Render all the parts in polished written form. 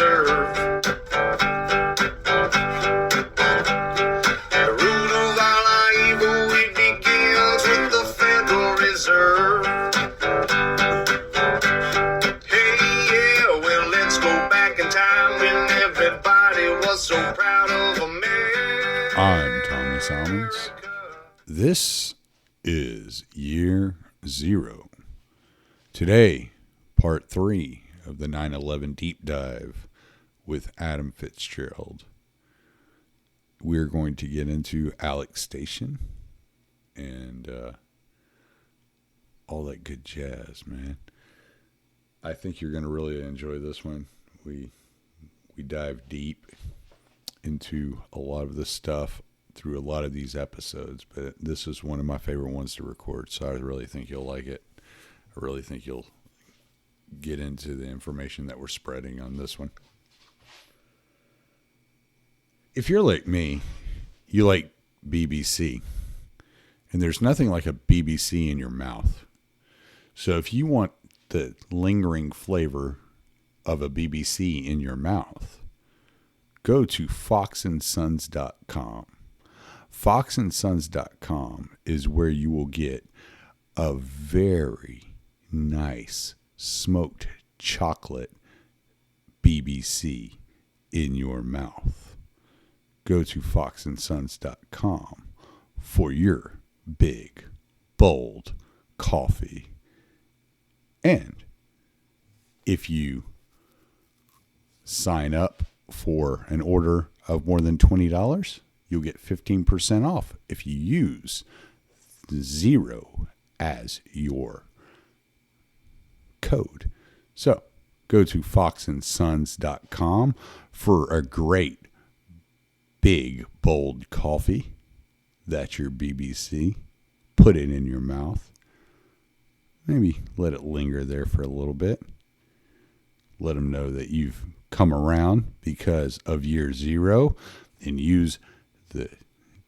Reserve. The root of all our evil, it begins with the Federal Reserve. Hey, yeah, well, let's go back in time when everybody was so proud of America. I'm Tommy Salmons. This is Year Zero. Today, Part 3 of the 9/11 Deep Dive with Adam Fitzgerald. We're going to get into Alec Station and all that good jazz, man. I think you're going to really enjoy this one. We dive deep into a lot of this stuff through a lot of these episodes, but this is one of my favorite ones to record, so I really think you'll like it. I really think you'll get into the information that we're spreading on this one. If you're like me, you like BBC, and there's nothing like a BBC in your mouth. So if you want the lingering flavor of a BBC in your mouth, go to foxandsons.com. Foxandsons.com is where you will get a very nice smoked chocolate BBC in your mouth. Go to foxandsons.com for your big, bold coffee. And if you sign up for an order of more than $20, you'll get 15% off if you use zero as your code. So go to foxandsons.com for a great big bold coffee. That's your BBC. Put it in your mouth. Maybe let it linger there for a little bit. Let them know that you've come around because of Year Zero, and use the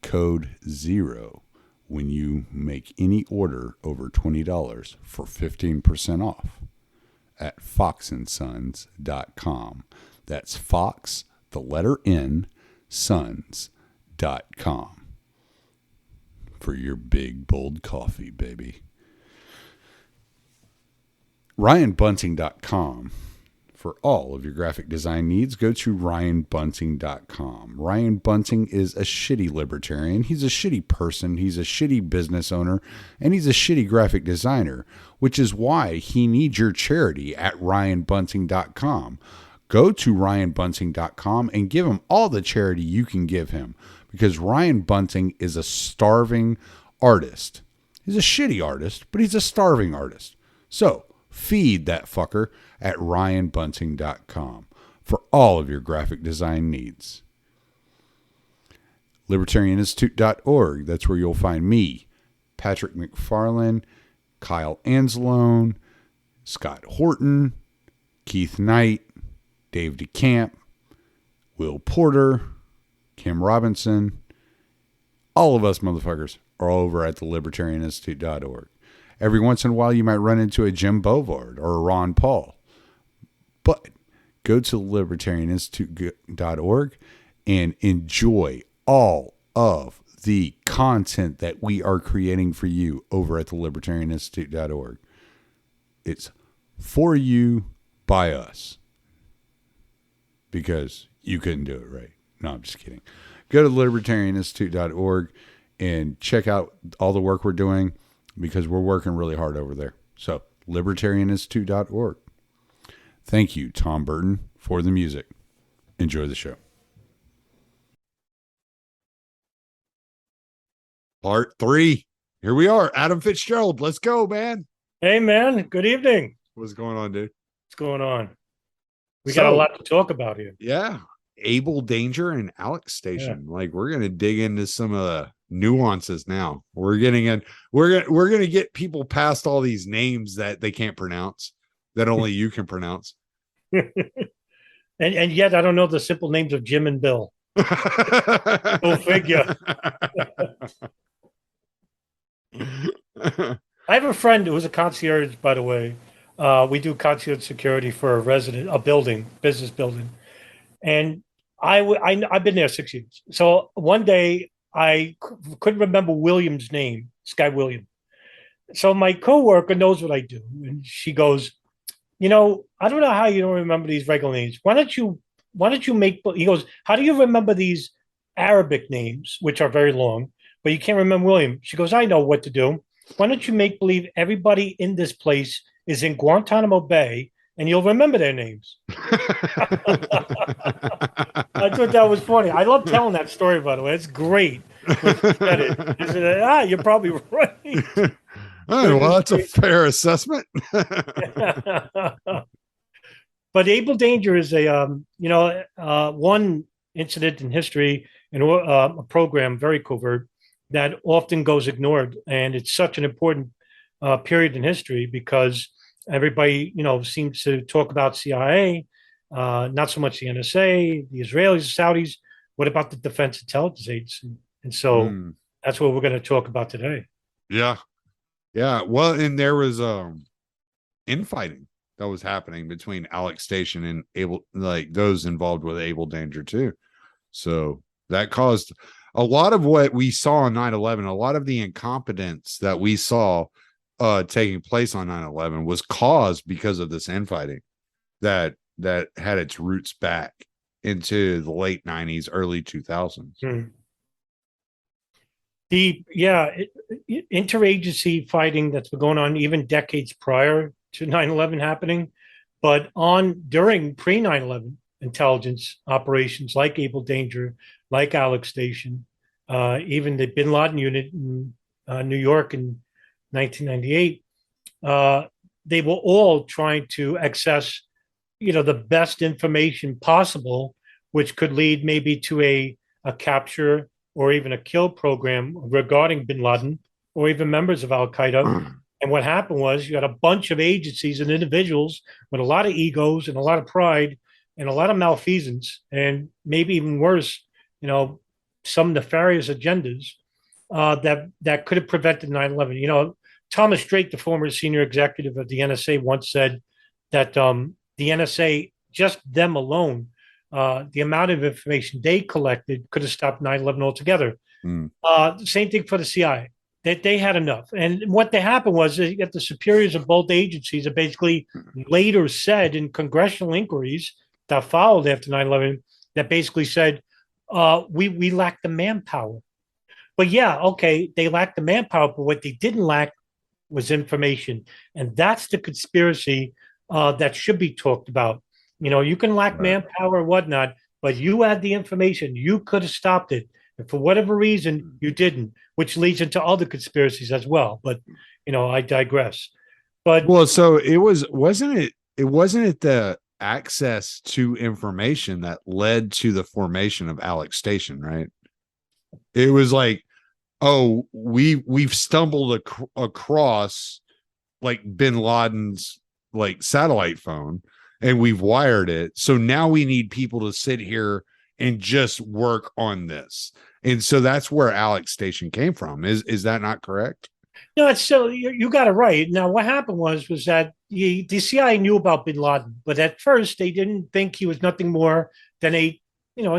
code ZERO when you make any order over $20 for 15% off at foxandsons.com. That's Fox, the letter N, sons.com for your big, bold coffee, baby. RyanBunting.com. For all of your graphic design needs, go to RyanBunting.com. Ryan Bunting is a shitty libertarian. He's a shitty person. He's a shitty business owner. And he's a shitty graphic designer, which is why he needs your charity at RyanBunting.com. Go to RyanBunting.com and give him all the charity you can give him, because Ryan Bunting is a starving artist. He's a shitty artist, but he's a starving artist. So feed that fucker at RyanBunting.com for all of your graphic design needs. LibertarianInstitute.org. That's where you'll find me, Patrick McFarlane, Kyle Anzalone, Scott Horton, Keith Knight, Dave DeCamp, Will Porter, Kim Robinson. All of us motherfuckers are over at the LibertarianInstitute.org. Every once in a while, you might run into a Jim Bovard or a Ron Paul. But go to libertarianinstitute.org and enjoy all of the content that we are creating for you over at the libertarianinstitute.org. It's for you, by us. Because you couldn't do it right. No, I'm just kidding. Go to libertarianinstitute.org and check out all the work we're doing, because we're working really hard over there. So, libertarianinstitute.org. Thank you, Tom Burton, for the music. Enjoy the show. Part 3. Here we are. Adam Fitzgerald. Let's go, man. Hey, man. Good evening. What's going on, dude? What's going on? We got a lot to talk about here. Yeah. Abel Danger and Alec Station. Yeah. Like, we're going to dig into some of the nuances now. We're going to get people past all these names that they can't pronounce, that only you can pronounce. and yet I don't know the simple names of Jim and Bill. Go figure. I have a friend who's a concierge, by the way. We do concierge security for a business building. And I've been there 6 years. So one day I couldn't remember William's name, this guy William. So my coworker knows what I do, and she goes, I don't know how you don't remember these regular names. Why don't you make? He goes, how do you remember these Arabic names, which are very long, but you can't remember William? She goes, I know what to do. Why don't you make believe everybody in this place is in Guantanamo Bay, and you'll remember their names. I thought that was funny. I love telling that story, by the way. It's great. You're probably right. Oh, well, that's a fair assessment. But Abel Danger is one incident in history and a program, very covert, that often goes ignored. And it's such an important period in history because everybody, seems to talk about CIA, not so much the NSA, the Israelis, the Saudis. What about the Defense Intelligence Agency? And so that's what we're going to talk about today. Yeah. Yeah. Well, and there was infighting that was happening between Alec Station and Abel, like those involved with Abel Danger too. So that caused a lot of what we saw on 9/11, a lot of the incompetence that we saw taking place on 9/11 was caused because of this infighting that had its roots back into the late 90s, early 2000s. Interagency fighting that's been going on even decades prior to 9/11 happening, but during pre 9/11 intelligence operations like Abel Danger, like Alec Station, even the Bin Laden unit in New York in 1998, they were all trying to access, the best information possible, which could lead maybe to a capture or even a kill program regarding Bin Laden or even members of Al Qaeda. And what happened was you had a bunch of agencies and individuals with a lot of egos and a lot of pride and a lot of malfeasance, and maybe even worse, some nefarious agendas that could have prevented 9/11. Thomas Drake, the former senior executive of the NSA, once said that the NSA, just them alone, the amount of information they collected could have stopped 9/11 altogether. The same thing for the CIA. They had enough. And what happened was you got the superiors of both agencies that basically later said in congressional inquiries that followed after 9/11 that basically said, we lack the manpower. But yeah, okay, they lacked the manpower, but what they didn't lack was information. And that's the conspiracy that should be talked about. You can lack manpower or whatnot, but you had the information. You could have stopped it. And for whatever reason, you didn't, which leads into other conspiracies as well. But, I digress. But so wasn't it the access to information that led to the formation of Alec Station, right? It was like, oh, we've stumbled across like Bin Laden's like satellite phone and we've wired it. So now we need people to sit here and just work on this. And so that's where Alec Station came from. Is that not correct? No, it's still, you got it right. Now, what happened was that the CIA knew about Bin Laden, but at first they didn't think he was nothing more than a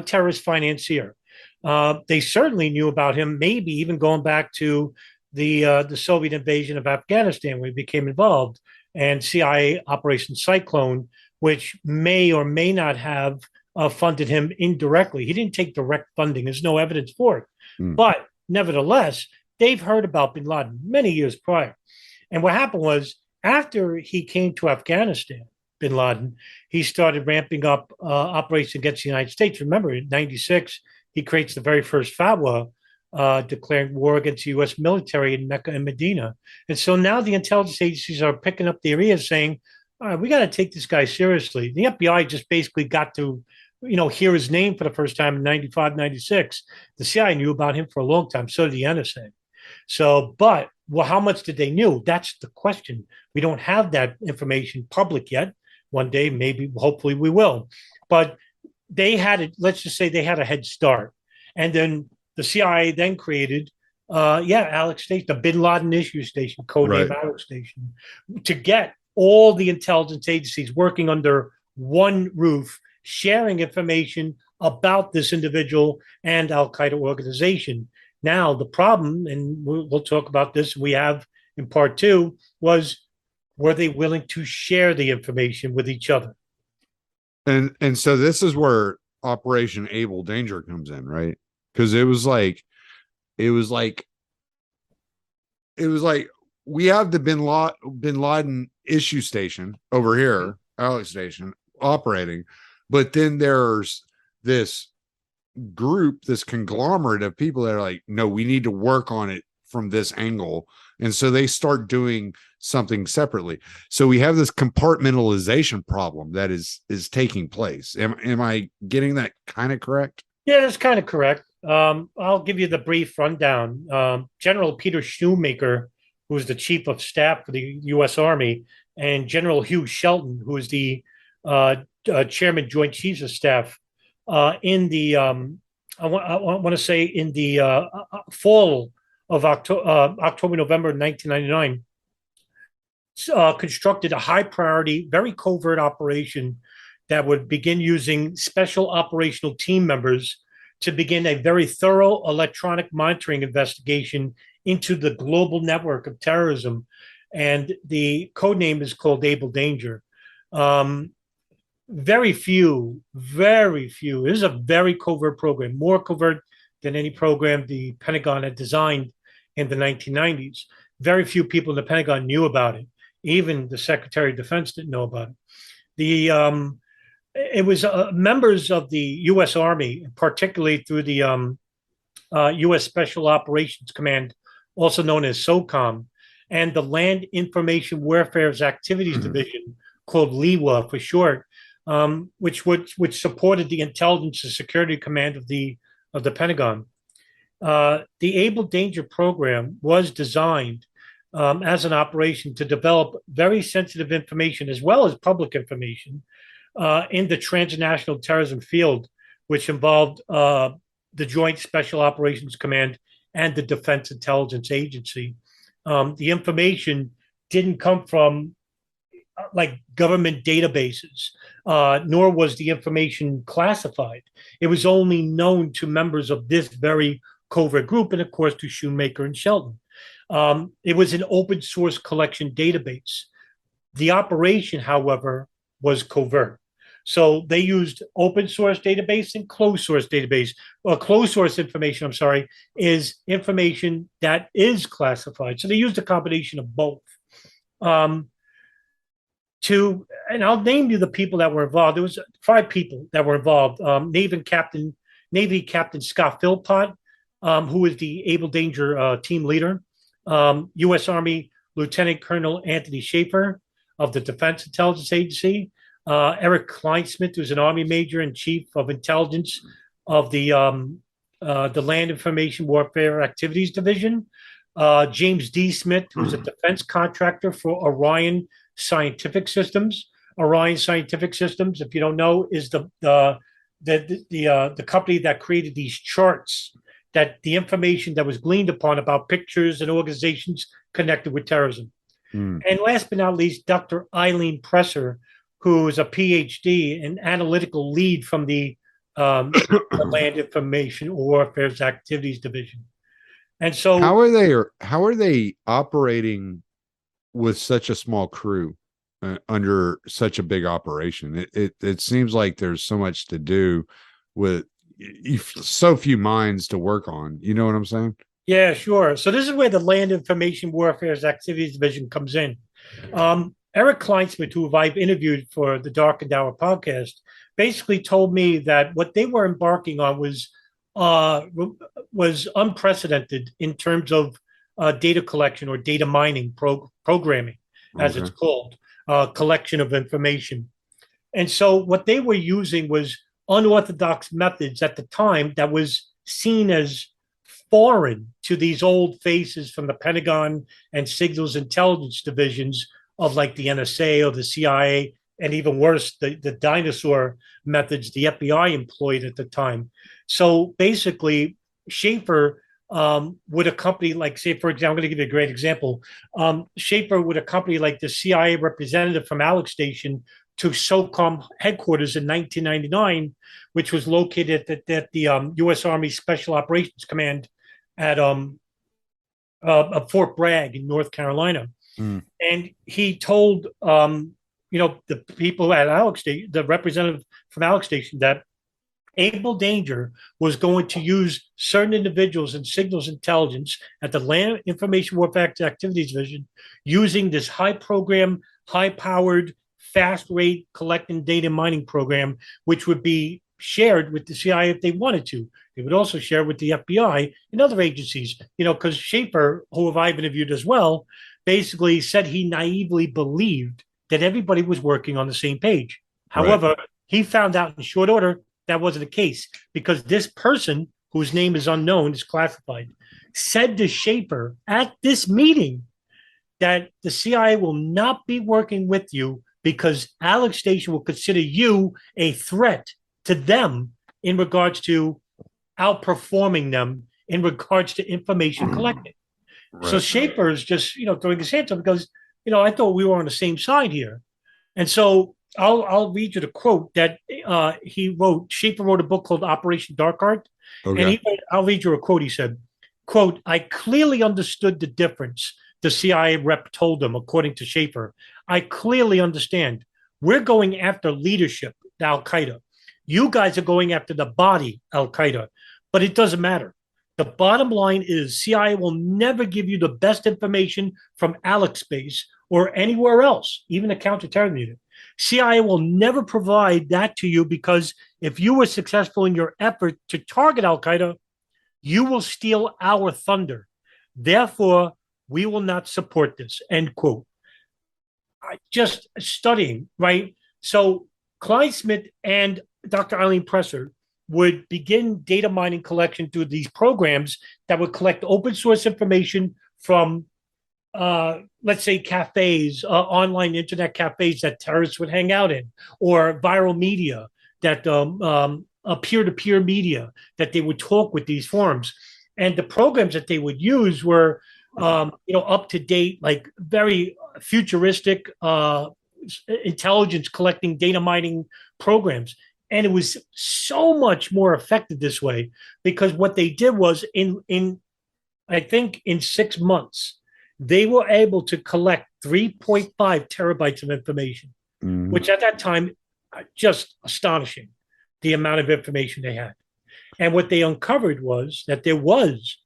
terrorist financier. They certainly knew about him, maybe even going back to the Soviet invasion of Afghanistan, where he became involved, and CIA Operation Cyclone, which may or may not have funded him indirectly. He didn't take direct funding. There's no evidence for it. But nevertheless, they've heard about Bin Laden many years prior. And what happened was after he came to Afghanistan, Bin Laden, he started ramping up operations against the United States. Remember, in 96, he creates the very first fatwa declaring war against the U.S. military in Mecca and Medina. And so now the intelligence agencies are picking up the area saying, all right, we got to take this guy seriously. The FBI just basically got to, hear his name for the first time in 95, 96. The CIA knew about him for a long time. So did the NSA. So, but how much did they knew? That's the question. We don't have that information public yet. One day, maybe, hopefully we will. But they had it, let's just say they had a head start. And then the CIA then created, Alec Station, the Bin Laden issue station, codename Alec Station, to get all the intelligence agencies working under one roof sharing information about this individual and Al-Qaeda organization. Now, the problem, and we'll talk about this, we have in part two, was were they willing to share the information with each other? And so this is where Operation Able Danger comes in, right? Because it was like we have the bin Laden issue station over here, Alex station, operating, but then there's this group, this conglomerate of people that are like, no, we need to work on it from this angle. And so they start doing something separately. So we have this compartmentalization problem that is taking place. Am I getting that kind of correct? Yeah, that's kind of correct. I'll give you the brief rundown. General Peter Shoemaker, who was the chief of staff for the U.S. Army, and General Hugh Shelton, who was the chairman, Joint Chiefs of Staff, in the I want to say in the fall of October, November 1999, constructed a high priority, very covert operation that would begin using special operational team members to begin a very thorough electronic monitoring investigation into the global network of terrorism. And the code name is called Able Danger. Very few. This is a very covert program, more covert than any program the Pentagon had designed in the 1990s. Very few people in the Pentagon knew about it. Even the Secretary of Defense didn't know about it. It was members of the U.S. Army, particularly through the U.S. Special Operations Command, also known as SOCOM, and the Land Information Warfare's Activities Division, called LIWA for short, which supported the Intelligence and Security Command of the Pentagon. The Able Danger program was designed as an operation to develop very sensitive information as well as public information in the transnational terrorism field, which involved the Joint Special Operations Command and the Defense Intelligence Agency. The information didn't come from like government databases, nor was the information classified. It was only known to members of this very covert group, and of course to Shoemaker and Shelton. It was an open source collection database. The operation, however, was covert. So they used open source database and closed source database. Well, closed source information, I'm sorry, is information that is classified. So they used a combination of both. And I'll name you the people that were involved. There was 5 people that were involved. Navy Captain Scott Philpott, who was the Able Danger team leader. U.S. Army Lieutenant Colonel Anthony Schaefer of the Defense Intelligence Agency. Eric Kleinsmith, who's an Army Major and Chief of Intelligence of the Land Information Warfare Activities Division. James D. Smith, who's a defense contractor for Orion Scientific Systems. Orion Scientific Systems, if you don't know, is the company that created these charts, that the information that was gleaned upon about pictures and organizations connected with terrorism. And last but not least, Dr. Eileen Presser, who is a PhD and analytical lead from the Land Information Warfare Activities Division. And so, how are they operating with such a small crew under such a big operation? It seems like there's so much to do with so few minds to work on. You know what I'm saying? Yeah, sure. So this is where the Land Information Warfare Activities Division comes in. Eric Kleinsmith, who I've interviewed for the Darkened Hour podcast, basically told me that what they were embarking on was unprecedented in terms of data collection or data mining programming, as it's called, collection of information. And so what they were using was unorthodox methods at the time that was seen as foreign to these old faces from the Pentagon and Signals Intelligence divisions of like the NSA or the CIA, and even worse, the dinosaur methods the FBI employed at the time. So basically, Schaefer would accompany, like, say, for example, I'm going to give you a great example. Schaefer would accompany like the CIA representative from Alec Station to SOCOM headquarters in 1999, which was located at the U.S. Army Special Operations Command at Fort Bragg in North Carolina. And he told the people at Alec Station, the representative from Alec Station, that Abel Danger was going to use certain individuals and signals intelligence at the Land Information Warfare Activities Division using this high-powered, fast-rate collecting data mining program, which would be shared with the CIA if they wanted to. They would also share with the FBI and other agencies, because Schaefer, who I've interviewed as well, basically said he naively believed that everybody was working on the same page. However, he found out in short order that wasn't the case, because this person, whose name is unknown, is classified, said to Schaefer at this meeting that the CIA will not be working with you because Alec Station will consider you a threat to them in regards to outperforming them in regards to information collected. So Schaefer is just, throwing his hands up because, I thought we were on the same side here. And so I'll read you the quote that he wrote. Schaefer wrote a book called Operation Dark Heart. Okay. And I'll read you a quote. He said, quote, "I clearly understood the difference," the CIA rep told him, according to Schaefer. "I clearly understand. We're going after leadership, Al-Qaeda. You guys are going after the body, Al-Qaeda. But it doesn't matter. The bottom line is CIA will never give you the best information from Alec Space or anywhere else, even a counterterrorism unit. CIA will never provide that to you because if you were successful in your effort to target Al-Qaeda, you will steal our thunder. Therefore, we will not support this," end quote. Just studying, right? So Clyde Smith and Dr. Eileen Presser would begin data mining collection through these programs that would collect open source information from, let's say, cafes, online internet cafes that terrorists would hang out in, or viral media, that peer-to-peer media that they would talk with these forums. And the programs that they would use were, up to date, like very futuristic intelligence collecting data mining programs. And it was so much more effective this way because what they did was I think in 6 months, they were able to collect 3.5 terabytes of information, which at that time, just astonishing, the amount of information they had. And what they uncovered was that there was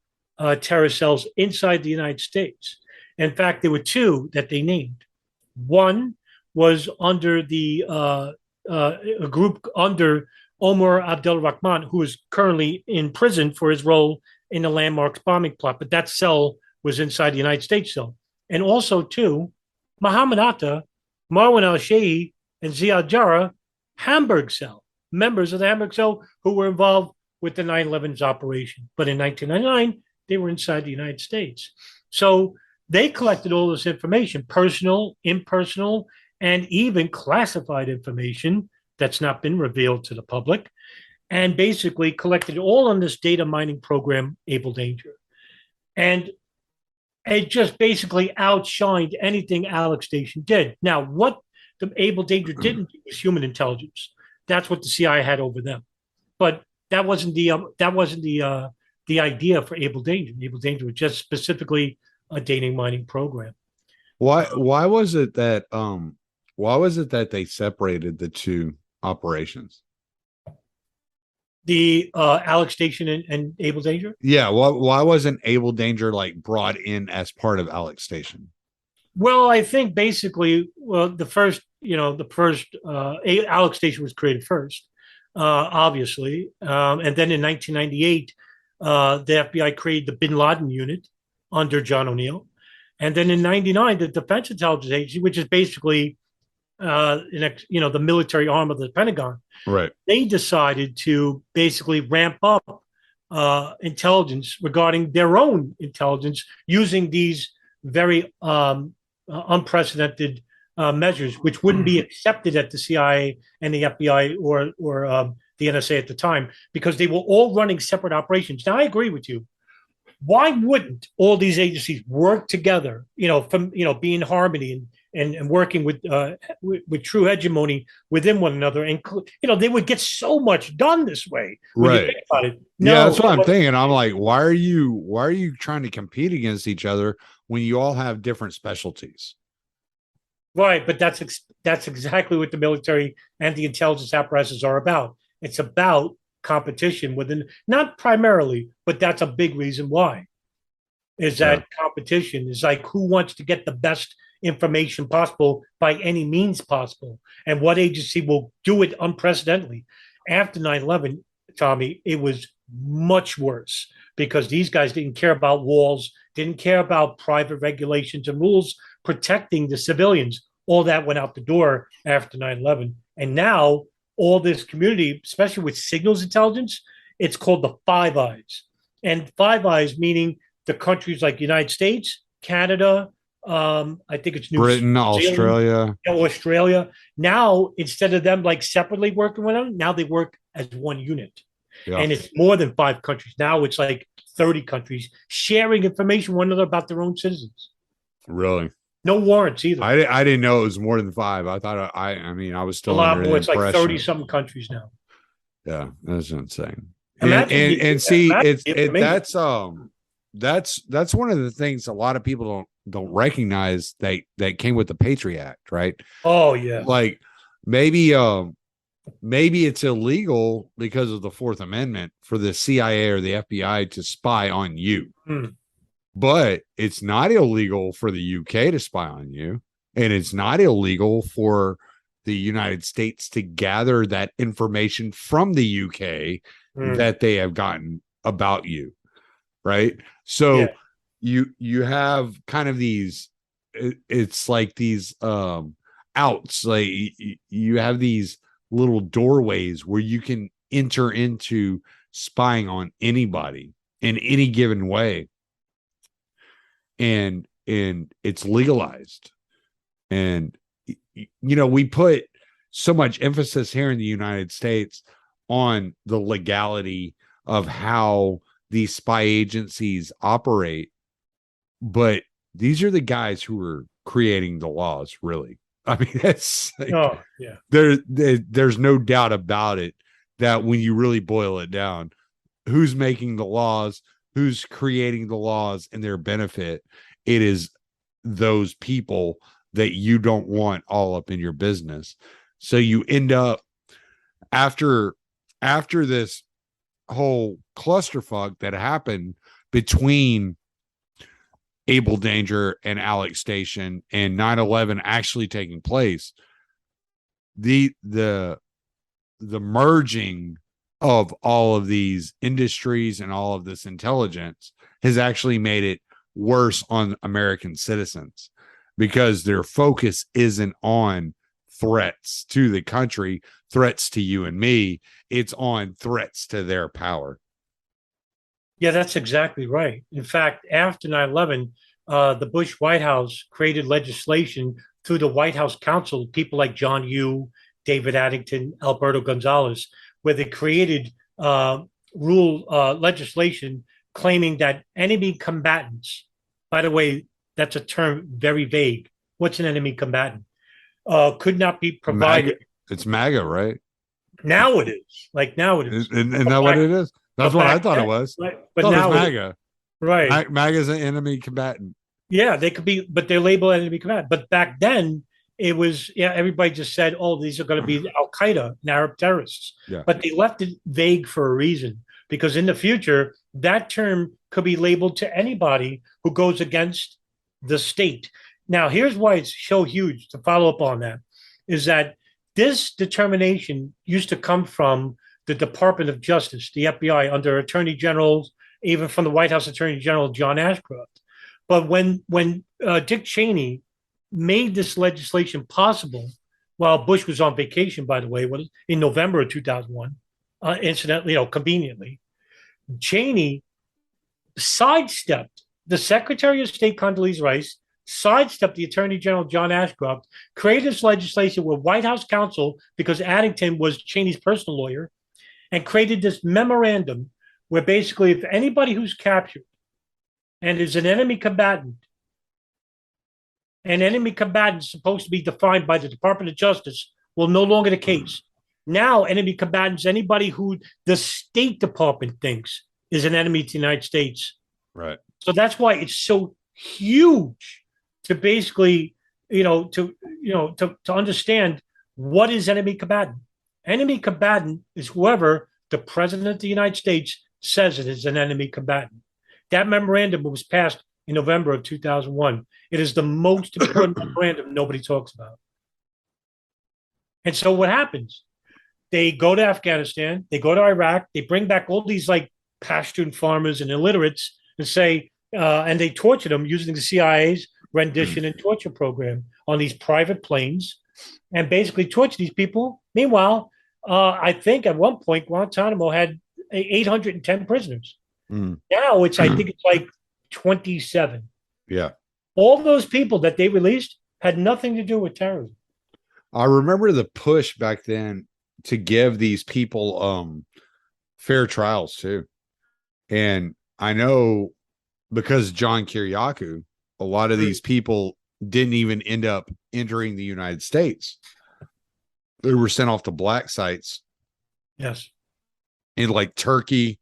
terror cells inside the United States. In fact, there were two that they named. One was under a group under Omar Abdel Rahman, who is currently in prison for his role in the Landmarks bombing plot. But that cell was inside the United States cell. And also, too, Muhammad Atta, Marwan al-Shehi, and Ziad Jarrah, Hamburg cell, members of the Hamburg cell who were involved with the 9/11's operation. But in 1999, they were inside the United States. So they collected all this information, personal, impersonal, and even classified information that's not been revealed to the public, and basically collected it all on this data mining program, Abel Danger. And it just basically outshined anything Alec Station did. Now, what the Abel Danger didn't do was human intelligence. That's what the CIA had over them. But that wasn't the idea for Abel Danger. Abel Danger was just specifically a data mining program. Why was it that they separated the two operations? The Alec Station and Abel Danger? Yeah. Why wasn't Abel Danger brought in as part of Alec Station? Well, I think basically, the first Alec Station was created first, obviously. And then in 1998, the FBI created the Bin Laden unit under John O'Neill. And then in 99, the Defense Intelligence Agency, which is basically the military arm of the Pentagon, right? They decided to basically ramp up intelligence regarding their own intelligence using these very unprecedented measures, which wouldn't be accepted at the CIA and the FBI or the NSA at the time, because they were all running separate operations. Now, I agree with you. Why wouldn't all these agencies work together, be in harmony and working with true hegemony within one another. And, they would get so much done this way. When you think about it. Yeah, that's what I'm thinking. I'm like, why are you trying to compete against each other when you all have different specialties? Right, but that's exactly what the military and the intelligence apparatuses are about. It's about competition within, not primarily, but that's a big reason why. Is that competition is like who wants to get the best information possible by any means possible, and what agency will do it unprecedentedly. After 9/11, Tommy, it was much worse because these guys didn't care about walls, didn't care about private regulations and rules protecting the civilians. All that went out the door after 9/11. And now all this community, especially with signals intelligence, it's called the Five Eyes. And Five Eyes meaning the countries like United States, Canada, I think it's Britain, Australia. Australia. Now, instead of them like separately working with them, now they work as one unit. Yeah. And it's more than 5 countries. Now it's like 30 countries sharing information one another about their own citizens. Really? No warrants either. I didn't know it was more than 5. I thought I mean I was still a lot more. It's like 30 something countries now. Yeah, that's insane. Imagine and see, that's one of the things a lot of people don't recognize that came with the Patriot Act, right? Oh yeah. Like maybe it's illegal because of the Fourth Amendment for the CIA or the FBI to spy on you. But it's not illegal for the UK to spy on you, and it's not illegal for the United States to gather that information from the UK that they have gotten about you, right? So you have kind of these, it's like these outs, like you have these little doorways where you can enter into spying on anybody in any given way. And it's legalized. And we put so much emphasis here in the United States on the legality of how these spy agencies operate, but these are the guys who are creating the laws, really. I mean, that's like, there's no doubt about it that when you really boil it down, who's making the laws, who's creating the laws in their benefit, it is those people that you don't want all up in your business. So you end up after this whole clusterfuck that happened between Abel Danger and Alec Station and 9/11 actually taking place, the merging of all of these industries and all of this intelligence has actually made it worse on American citizens because their focus isn't on threats to the country, threats to you and me. It's on threats to their power. Yeah, that's exactly right. In fact, after 9/11, the Bush White House created legislation through the White House Council, people like John Yoo, David Addington, Alberto Gonzalez, where they created legislation claiming that enemy combatants, by the way, that's a term very vague. What's an enemy combatant? Could not be provided. It's MAGA, right? Now it is. Now it is. Isn't that what it is? That's what I thought it was. Right. But now it's MAGA. Right. MAGA is an enemy combatant. Yeah, they could be, but they're labeled enemy combatant. But back then, it was, everybody just said, oh, these are going to be Al Qaeda and Arab terrorists. Yeah. But they left it vague for a reason, because in the future, that term could be labeled to anybody who goes against the state. Now, here's why it's so huge to follow up on that, is that this determination used to come from the Department of Justice, the FBI, under Attorney Generals, even from the White House Attorney General John Ashcroft. But when Dick Cheney made this legislation possible, while Bush was on vacation, by the way, in November of 2001, incidentally, conveniently, Cheney sidestepped the Secretary of State Condoleezza Rice, sidestepped the Attorney General John Ashcroft, created this legislation with White House counsel, because Addington was Cheney's personal lawyer, and created this memorandum where basically if anybody who's captured and is an enemy combatant and enemy combatants supposed to be defined by the Department of Justice, well, no longer the case. Now, enemy combatants, anybody who the State Department thinks is an enemy to the United States. Right. So that's why it's so huge to basically, to understand what is enemy combatant. Enemy combatant is whoever the President of the United States says it is an enemy combatant. That memorandum was passed in November of 2001. It is the most important memorandum nobody talks about. And so what happens? They go to Afghanistan, they go to Iraq, they bring back all these like Pashtun farmers and illiterates and say, and they torture them using the CIA's rendition and torture program on these private planes and basically torture these people. Meanwhile, I think at one point Guantanamo had 810 prisoners. Now I think it's like 27. Yeah. All those people that they released had nothing to do with terrorism. I remember the push back then to give these people fair trials too. And I know because John Kiriakou, a lot of these people didn't even end up entering the United States. They were sent off to black sites. Yes. In like Turkey,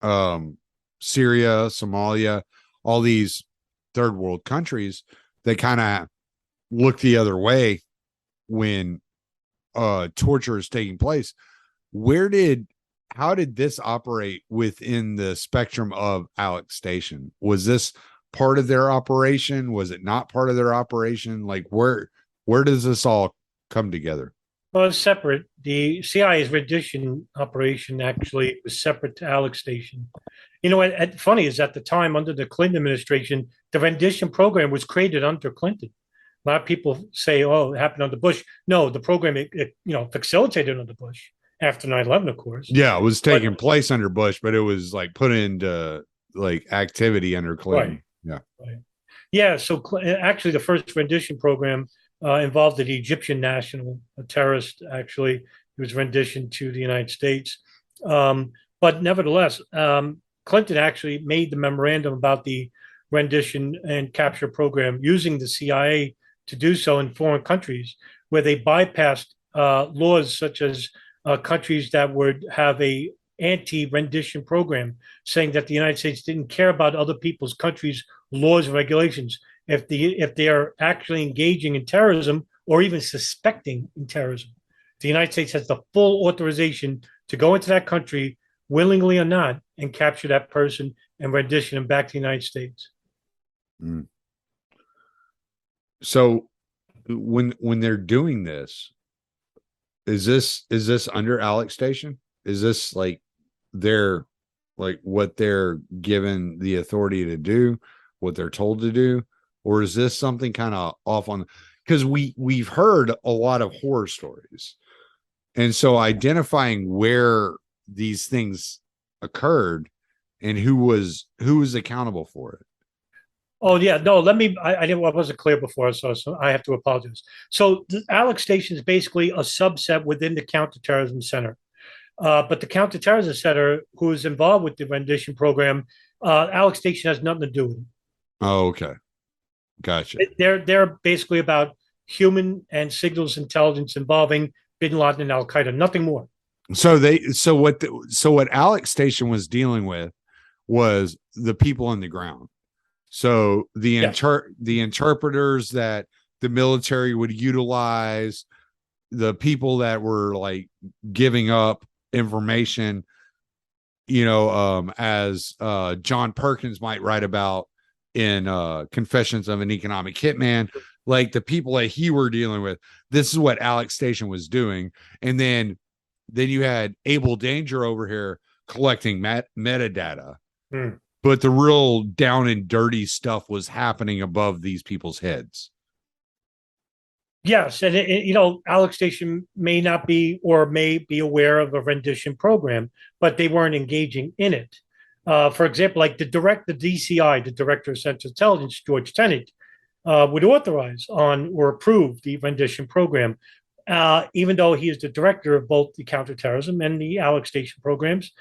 Syria, Somalia, all these third world countries, they kind of look the other way when torture is taking place. How did this operate within the spectrum of Alec Station? Was this part of their operation? Was it not part of their operation? Like where does this all come together? Well, it's separate. The CIA's rendition operation actually was separate to Alec Station. Funny is at the time under the Clinton administration, the rendition program was created under Clinton. A lot of people say, "Oh, it happened under Bush." No, the program it facilitated under Bush after 9/11, of course. Yeah, it was taking place under Bush, but it was like put into like activity under Clinton. Right. Yeah. Right. Yeah. So actually, the first rendition program involved the Egyptian national, a terrorist. Actually, it was rendition to the United States. But nevertheless, Clinton actually made the memorandum about the rendition and capture program using the CIA to do so in foreign countries, where they bypassed laws such as countries that would have a anti-rendition program, saying that the United States didn't care about other people's countries' laws and regulations if they are actually engaging in terrorism or even suspecting in terrorism. The United States has the full authorization to go into that country, willingly or not, and capture that person and rendition him back to the United States. So when they're doing this, is this under Alec Station? Is this like what they're given the authority to do, what they're told to do, or is this something kind of off on? Because we've heard a lot of horror stories, and so identifying where these things occurred and who was accountable for it. Oh yeah, no. I wasn't clear before, so I have to apologize. So the Alec Station is basically a subset within the Counterterrorism Center, but the Counterterrorism Center, who is involved with the rendition program, Alec Station has nothing to do with it. Oh, okay, gotcha. They're basically about human and signals intelligence involving Bin Laden and Al Qaeda, nothing more. So what Alec Station was dealing with was the people on the ground. So the interpreters that the military would utilize, the people that were like giving up information, as John Perkins might write about in Confessions of an Economic Hitman, like the people that he were dealing with. This is what Alec Station was doing. And then you had Abel Danger over here collecting metadata. But the real down and dirty stuff was happening above these people's heads. Yes, and Alec Station may not be or may be aware of a rendition program, but they weren't engaging in it. For example, like the DCI, the Director of Central Intelligence, George Tenet, would authorize on or approve the rendition program, even though he is the director of both the counterterrorism and the Alec Station programs.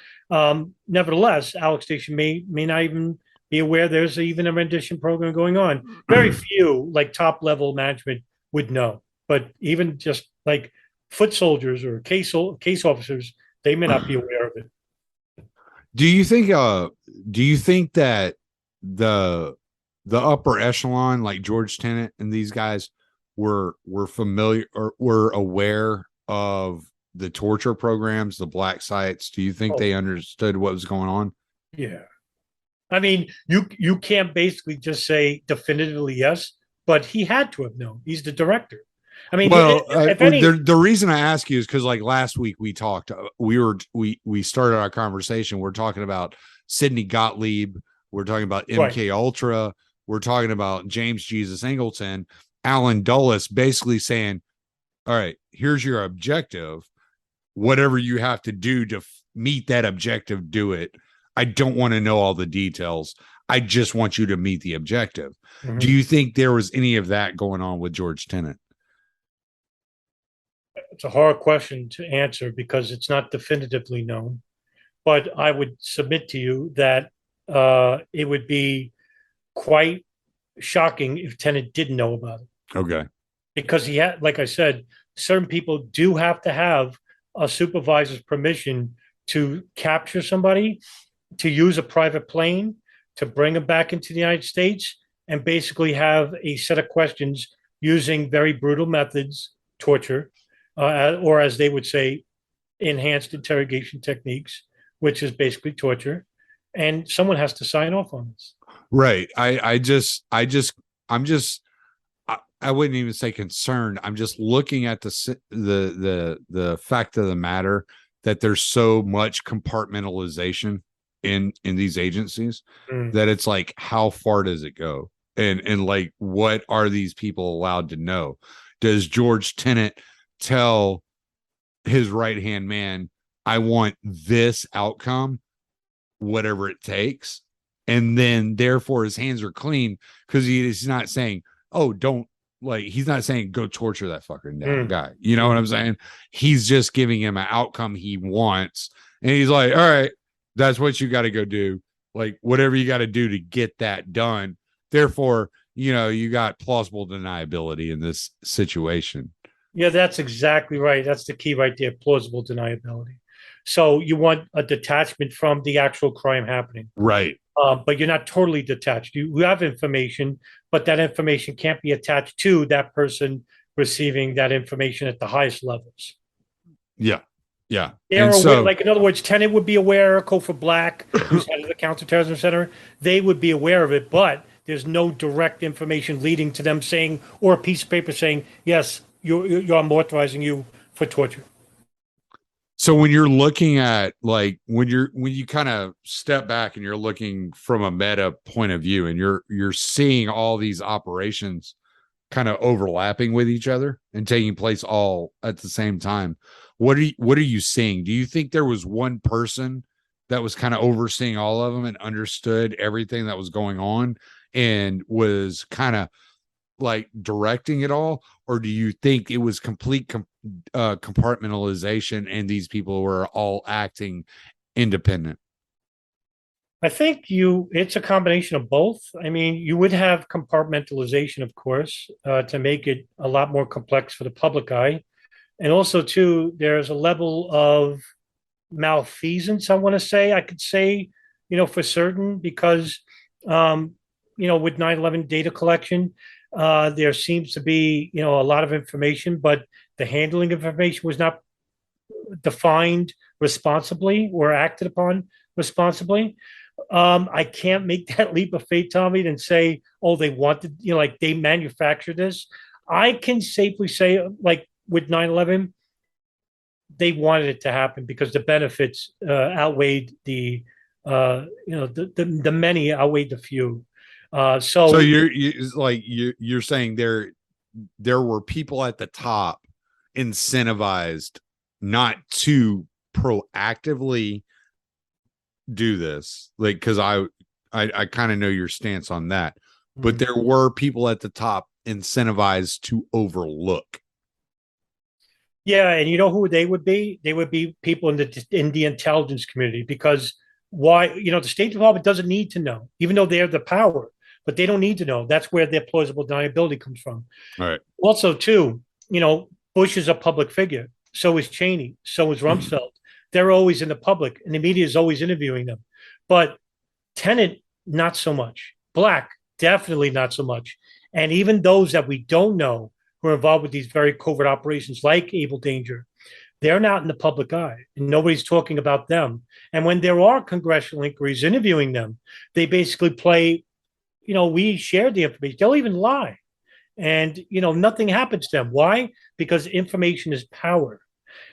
Nevertheless, Alec Station may not even be aware there's even a rendition program going on. Very few, like top level management, would know, but even just like foot soldiers or case officers, they may not be aware of it. Do you think that the upper echelon, like George Tenet and these guys, were familiar or were aware of the torture programs, the black sites? Do you think they understood what was going on? Yeah. I mean, you can't basically just say definitively yes, but he had to have known. He's the director. I mean, well, if any, the reason I ask you is because, like, last week we talked, we started our conversation. We're talking about Sidney Gottlieb. We're talking about MK Ultra. We're talking about James Jesus Angleton, Alan Dulles, basically saying, all right, here's your objective. Whatever you have to do to meet that objective, do it. I don't want to know all the details. I just want you to meet the objective. Mm-hmm. Do you think there was any of that going on with George Tenet? It's a hard question to answer because it's not definitively known. But I would submit to you that it would be quite shocking if Tenet didn't know about it. Okay. Because he had, like I said, certain people do have to have a supervisor's permission to capture somebody, to use a private plane, to bring them back into the United States, and basically have a set of questions using very brutal methods, torture, or as they would say, enhanced interrogation techniques, which is basically torture. And someone has to sign off on this. Right. I wouldn't even say concerned. I'm just looking at the fact of the matter that there's so much compartmentalization in these agencies that it's like, how far does it go? And like, what are these people allowed to know? Does George Tenet tell his right-hand man, I want this outcome, whatever it takes? And then therefore his hands are clean because he's not saying, oh, don't, like, he's not saying go torture that fucking guy. You know what I'm saying? He's just giving him an outcome he wants. And he's like, all right, that's what you got to go do. Like, whatever you got to do to get that done. Therefore, you know, you got plausible deniability in this situation. Yeah, that's exactly right. That's the key right there, plausible deniability. So you want a detachment from the actual crime happening. Right. But you're not totally detached. You have information, but that information can't be attached to that person receiving that information at the highest levels. Yeah. Yeah. They're aware, like, in other words, Tenet would be aware, Kofor Black, who's head of the Counterterrorism Center, they would be aware of it, but there's no direct information leading to them saying, or a piece of paper saying, yes, I'm authorizing you for torture. So when you're looking at, like, when you kind of step back and you're looking from a meta point of view and you're seeing all these operations kind of overlapping with each other and taking place all at the same time, what are you seeing? Do you think there was one person that was kind of overseeing all of them and understood everything that was going on and was kind of like directing it all? Or do you think it was complete compartmentalization and these people were all acting independent? I think it's a combination of both. I mean, you would have compartmentalization, of course, to make it a lot more complex for the public eye. And also, too, there's a level of malfeasance, I could say, for certain, because, with 9/11 data collection, there seems to be, a lot of information, but the handling of information was not defined responsibly or acted upon responsibly. I can't make that leap of faith, Tommy, and say, oh, they wanted, like they manufactured this. I can safely say, like with 9/11, they wanted it to happen because the benefits outweighed the many outweighed the few. So you're saying there were people at the top incentivized not to proactively do this, like, because I kind of know your stance on that, but there were people at the top incentivized to overlook. Yeah, and you know who they would be? They would be people in the intelligence community, because why, the State Department doesn't need to know, even though they have the power, but they don't need to know. That's where their plausible deniability comes from. All right. Also, too, Bush is a public figure. So is Cheney. So is Rumsfeld. They're always in the public, and the media is always interviewing them. But Tenet, not so much. Black, definitely not so much. And even those that we don't know who are involved with these very covert operations, like Abel Danger, they're not in the public eye, and nobody's talking about them. And when there are congressional inquiries interviewing them, they basically play, we shared the information. They'll even lie. And, nothing happens to them. Why? Because information is power.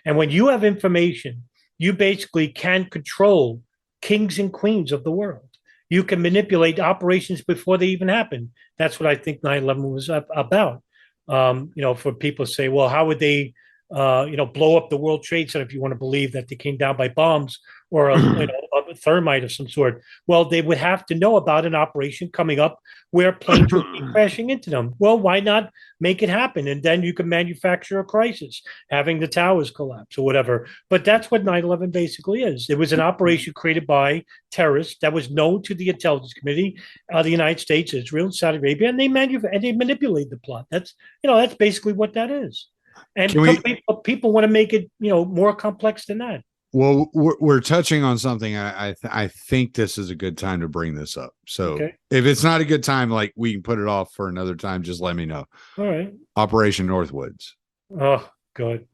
And when you have information, you basically can control kings and queens of the world. You can manipulate operations before they even happen. That's what I think 9/11 was about. For people to say, well, how would they, blow up the World Trade Center if you want to believe that they came down by bombs or a thermite of some sort? Well, they would have to know about an operation coming up where planes would be crashing into them. Well, why not make it happen? And then you can manufacture a crisis, having the towers collapse or whatever. But that's what 9/11 basically is. It was an operation created by terrorists that was known to the Intelligence Committee, the United States, Israel, and Saudi Arabia, and they manipulated the plot. That's basically what that is. And people want to make it, more complex than that. Well, we're touching on something. I think this is a good time to bring this up. So if it's not a good time, like we can put it off for another time, just let me know. All right. Operation Northwoods. Oh, good.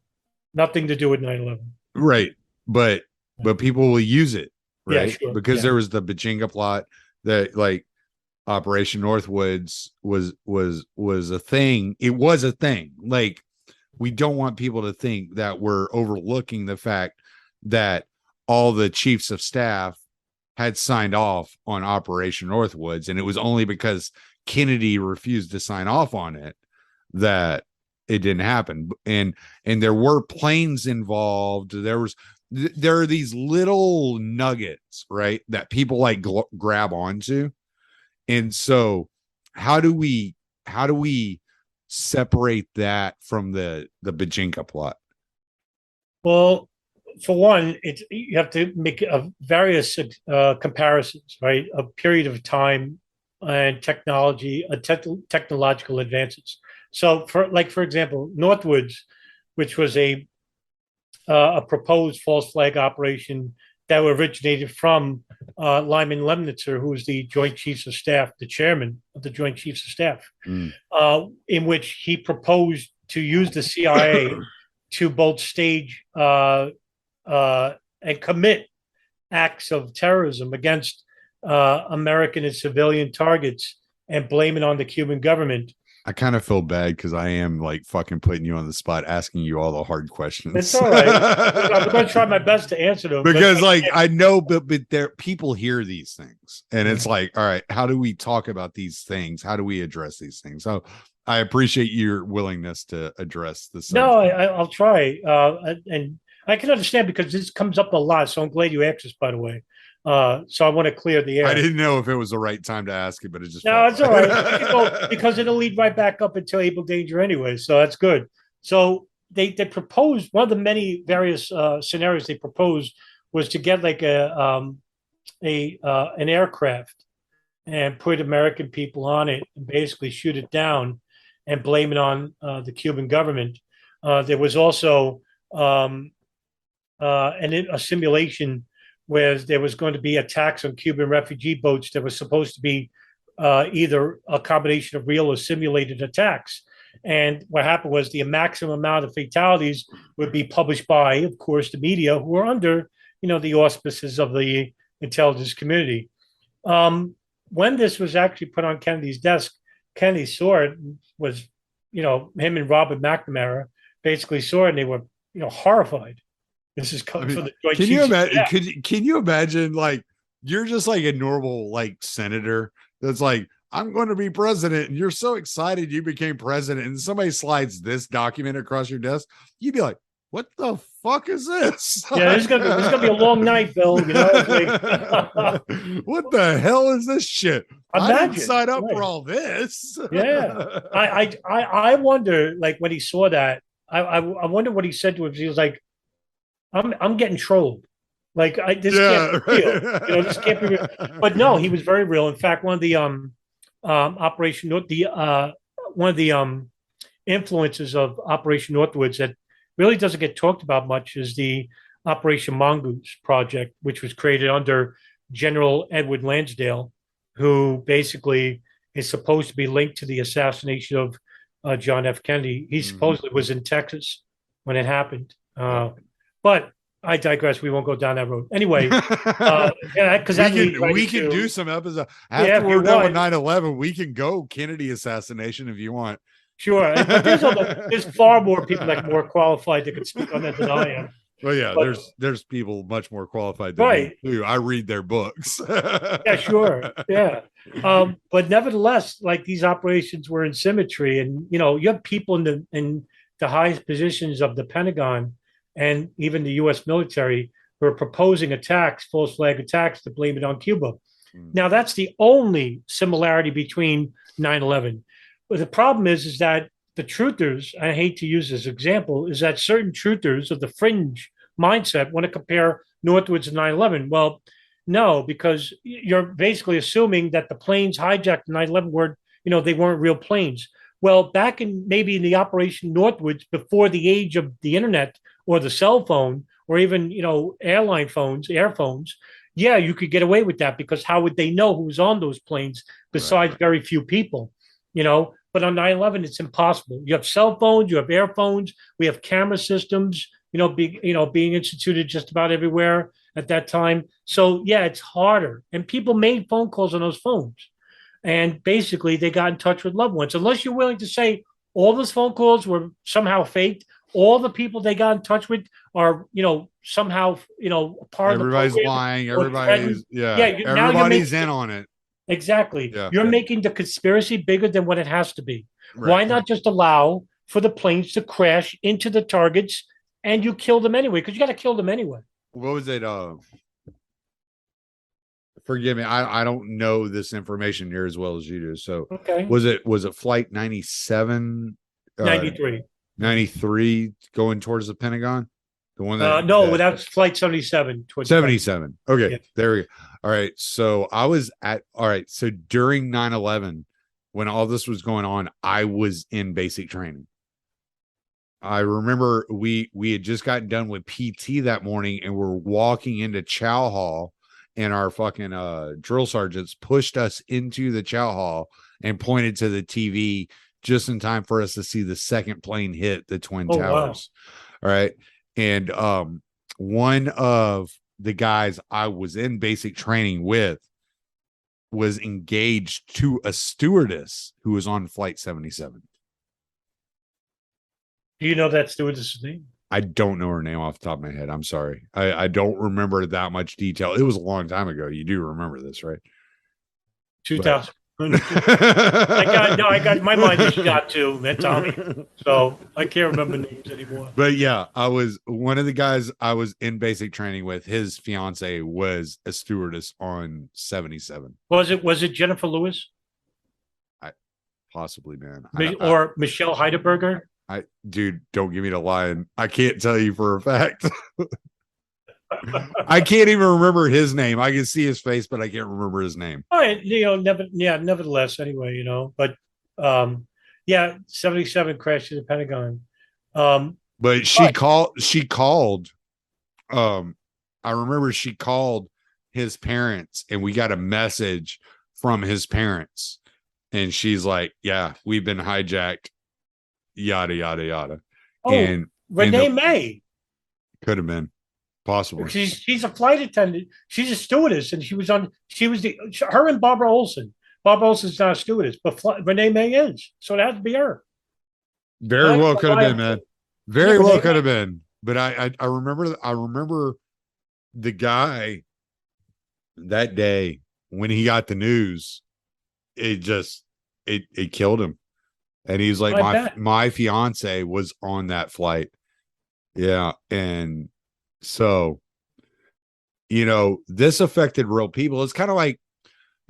Nothing to do with 9/11. Right. But people will use it, right? Yeah, sure. Because there was the Bajinga plot that like Operation Northwoods was a thing. It was a thing. Like, we don't want people to think that we're overlooking the fact that all the chiefs of staff had signed off on Operation Northwoods, and it was only because Kennedy refused to sign off on it that it didn't happen. And there were planes involved. There are these little nuggets, right, that people like grab onto. And so how do we separate that from the Bajinka plot? Well, for one, you have to make various comparisons, right? A period of time and technology, technological advances. So, for example, Northwoods, which was a proposed false flag operation that originated from Lyman Lemnitzer, who was the Joint Chiefs of Staff, the chairman of the Joint Chiefs of Staff, in which he proposed to use the CIA to both stage and commit acts of terrorism against American and civilian targets and blame it on the Cuban government. I kind of feel bad because I am like fucking putting you on the spot, asking you all the hard questions. It's all right. I'm going to try my best to answer them. Because I know, but there people hear these things, and it's like, all right, how do we talk about these things? How do we address these things? So I appreciate your willingness to address this. No, I'll try. And I can understand because this comes up a lot. So I'm glad you asked this, by the way. So I want to clear the air. I didn't know if it was the right time to ask it, but it just it's all right. Because it'll lead right back up into Abel Danger anyway. So that's good. So they proposed, one of the many various scenarios they proposed was to get like an aircraft and put American people on it and basically shoot it down and blame it on the Cuban government. There was also a simulation where there was going to be attacks on Cuban refugee boats that was supposed to be either a combination of real or simulated attacks. And what happened was the maximum amount of fatalities would be published by, of course, the media, who are under, the auspices of the intelligence community. When this was actually put on Kennedy's desk, Kennedy saw it, was, him and Robert McNamara basically saw it, and they were, horrified. This is coming from the Joint Can you imagine? Yeah. Can you imagine? Like, you're just like a normal like senator that's like, I'm going to be president, and you're so excited you became president, and somebody slides this document across your desk, you'd be like, "What the fuck is this?" Yeah, this is gonna be a long night, Bill. What the hell is this shit? Imagine, I didn't sign up for all this. Yeah, I wonder, like when he saw that, I wonder what he said to him. He was like, I'm getting trolled. Like this can't be real. This can't be real. But no, he was very real. In fact, one of the Operation North, one of the influences of Operation Northwoods that really doesn't get talked about much is the Operation Mongoose project, which was created under General Edward Lansdale, who basically is supposed to be linked to the assassination of John F. Kennedy. He supposedly was in Texas when it happened. But I digress. We won't go down that road. Anyway, because we can do some episodes after we're done with 9/11. We can go Kennedy assassination if you want. Sure, but there's far more people that are more qualified that can speak on that than I am. Well, yeah, but, there's people much more qualified than me too. I read their books. Yeah, sure, yeah. But nevertheless, like these operations were in symmetry, and you have people in the highest positions of the Pentagon and even the U.S. military who are proposing attacks, false flag attacks, to blame it on Cuba. Now, that's the only similarity between 9/11. But the problem is that the truthers, I hate to use this example, is that certain truthers of the fringe mindset want to compare Northwoods and 9/11. Well, no, because you're basically assuming that the planes hijacked 9/11 were, they weren't real planes. Well, back in maybe in the Operation Northwoods, before the age of the internet or the cell phone or even, airline phones, air phones, yeah, you could get away with that because how would they know who was on those planes besides very few people, But on 9/11, it's impossible. You have cell phones, you have air phones, we have camera systems, being instituted just about everywhere at that time. So yeah, it's harder. And people made phone calls on those phones. And basically they got in touch with loved ones. Unless you're willing to say all those phone calls were somehow faked, all the people they got in touch with are, somehow, part everybody's of the lying. Everybody's everybody's in on it. Exactly. Yeah, you're making the conspiracy bigger than what it has to be. Right. Why not just allow for the planes to crash into the targets and you kill them anyway? Because you got to kill them anyway. What was it? Forgive me. I don't know this information near as well as you do. So was it flight 97? 93. 93 going towards the Pentagon? The one that that's flight 77. 77. Okay, there we go. All right. So so during 9/11, when all this was going on, I was in basic training. I remember we had just gotten done with PT that morning and we're walking into chow hall and our fucking drill sergeants pushed us into the chow hall and pointed to the TV just in time for us to see the second plane hit the Twin Towers. Wow. All right. And one of the guys I was in basic training with was engaged to a stewardess who was on flight 77. Do you know that stewardess's name? I don't know her name off the top of my head. I'm sorry. I don't remember that much detail. It was a long time ago. You do remember this, right? 2000. I got my mind is shot too, man, Tommy. So I can't remember names anymore. But yeah, I was one of the guys I was in basic training with. His fiance was a stewardess on 77. Was it Jennifer Lewis? Possibly, man. Or Michelle Heidelberger? Dude, don't give me the line. I can't tell you for a fact. I can't even remember his name. I can see his face, but I can't remember his name. All right, nevertheless, anyway, but 77 crashed in the Pentagon. But she called. I remember she called his parents, and we got a message from his parents, and she's like, "Yeah, we've been hijacked." Yada yada yada. Oh, and Renee May could have been. Possible. She's a flight attendant. She's a stewardess, and her and Barbara Olson. Barbara Olson's not a stewardess, but Renee May is. So it has to be her. Very well could have been, man. Very well could have been. But I remember the guy that day when he got the news. It killed him, and he's like, my fiance was on that flight. Yeah, and. So, this affected real people. It's kind of like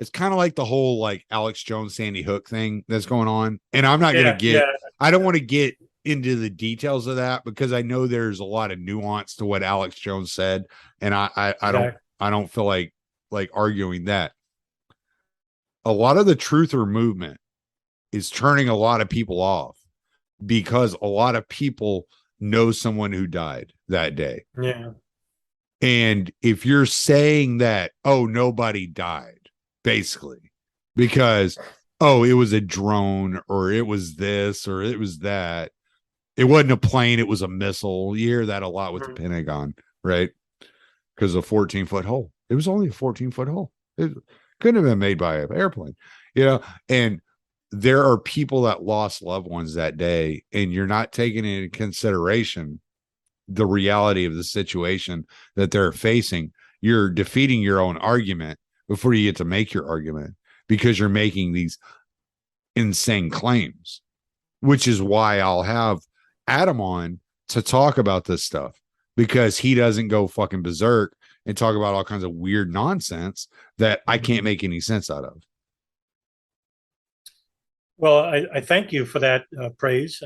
the whole like Alex Jones, Sandy Hook thing that's going on. And I'm not going to I don't want to get into the details of that because I know there's a lot of nuance to what Alex Jones said, and I don't feel like arguing that. A lot of the truther movement is turning a lot of people off because a lot of people know someone who died that day. Yeah. And if you're saying that, oh, nobody died, basically, because, oh, it was a drone or it was this or it was that. It wasn't a plane, it was a missile. You hear that a lot with the Pentagon, right? Because a 14-foot hole. It was only a 14-foot hole. It couldn't have been made by an airplane, and there are people that lost loved ones that day, and you're not taking into consideration the reality of the situation that they're facing. You're defeating your own argument before you get to make your argument because you're making these insane claims, which is why I'll have Adam on to talk about this stuff, because he doesn't go fucking berserk and talk about all kinds of weird nonsense that I can't make any sense out of. Well, I thank you for that praise.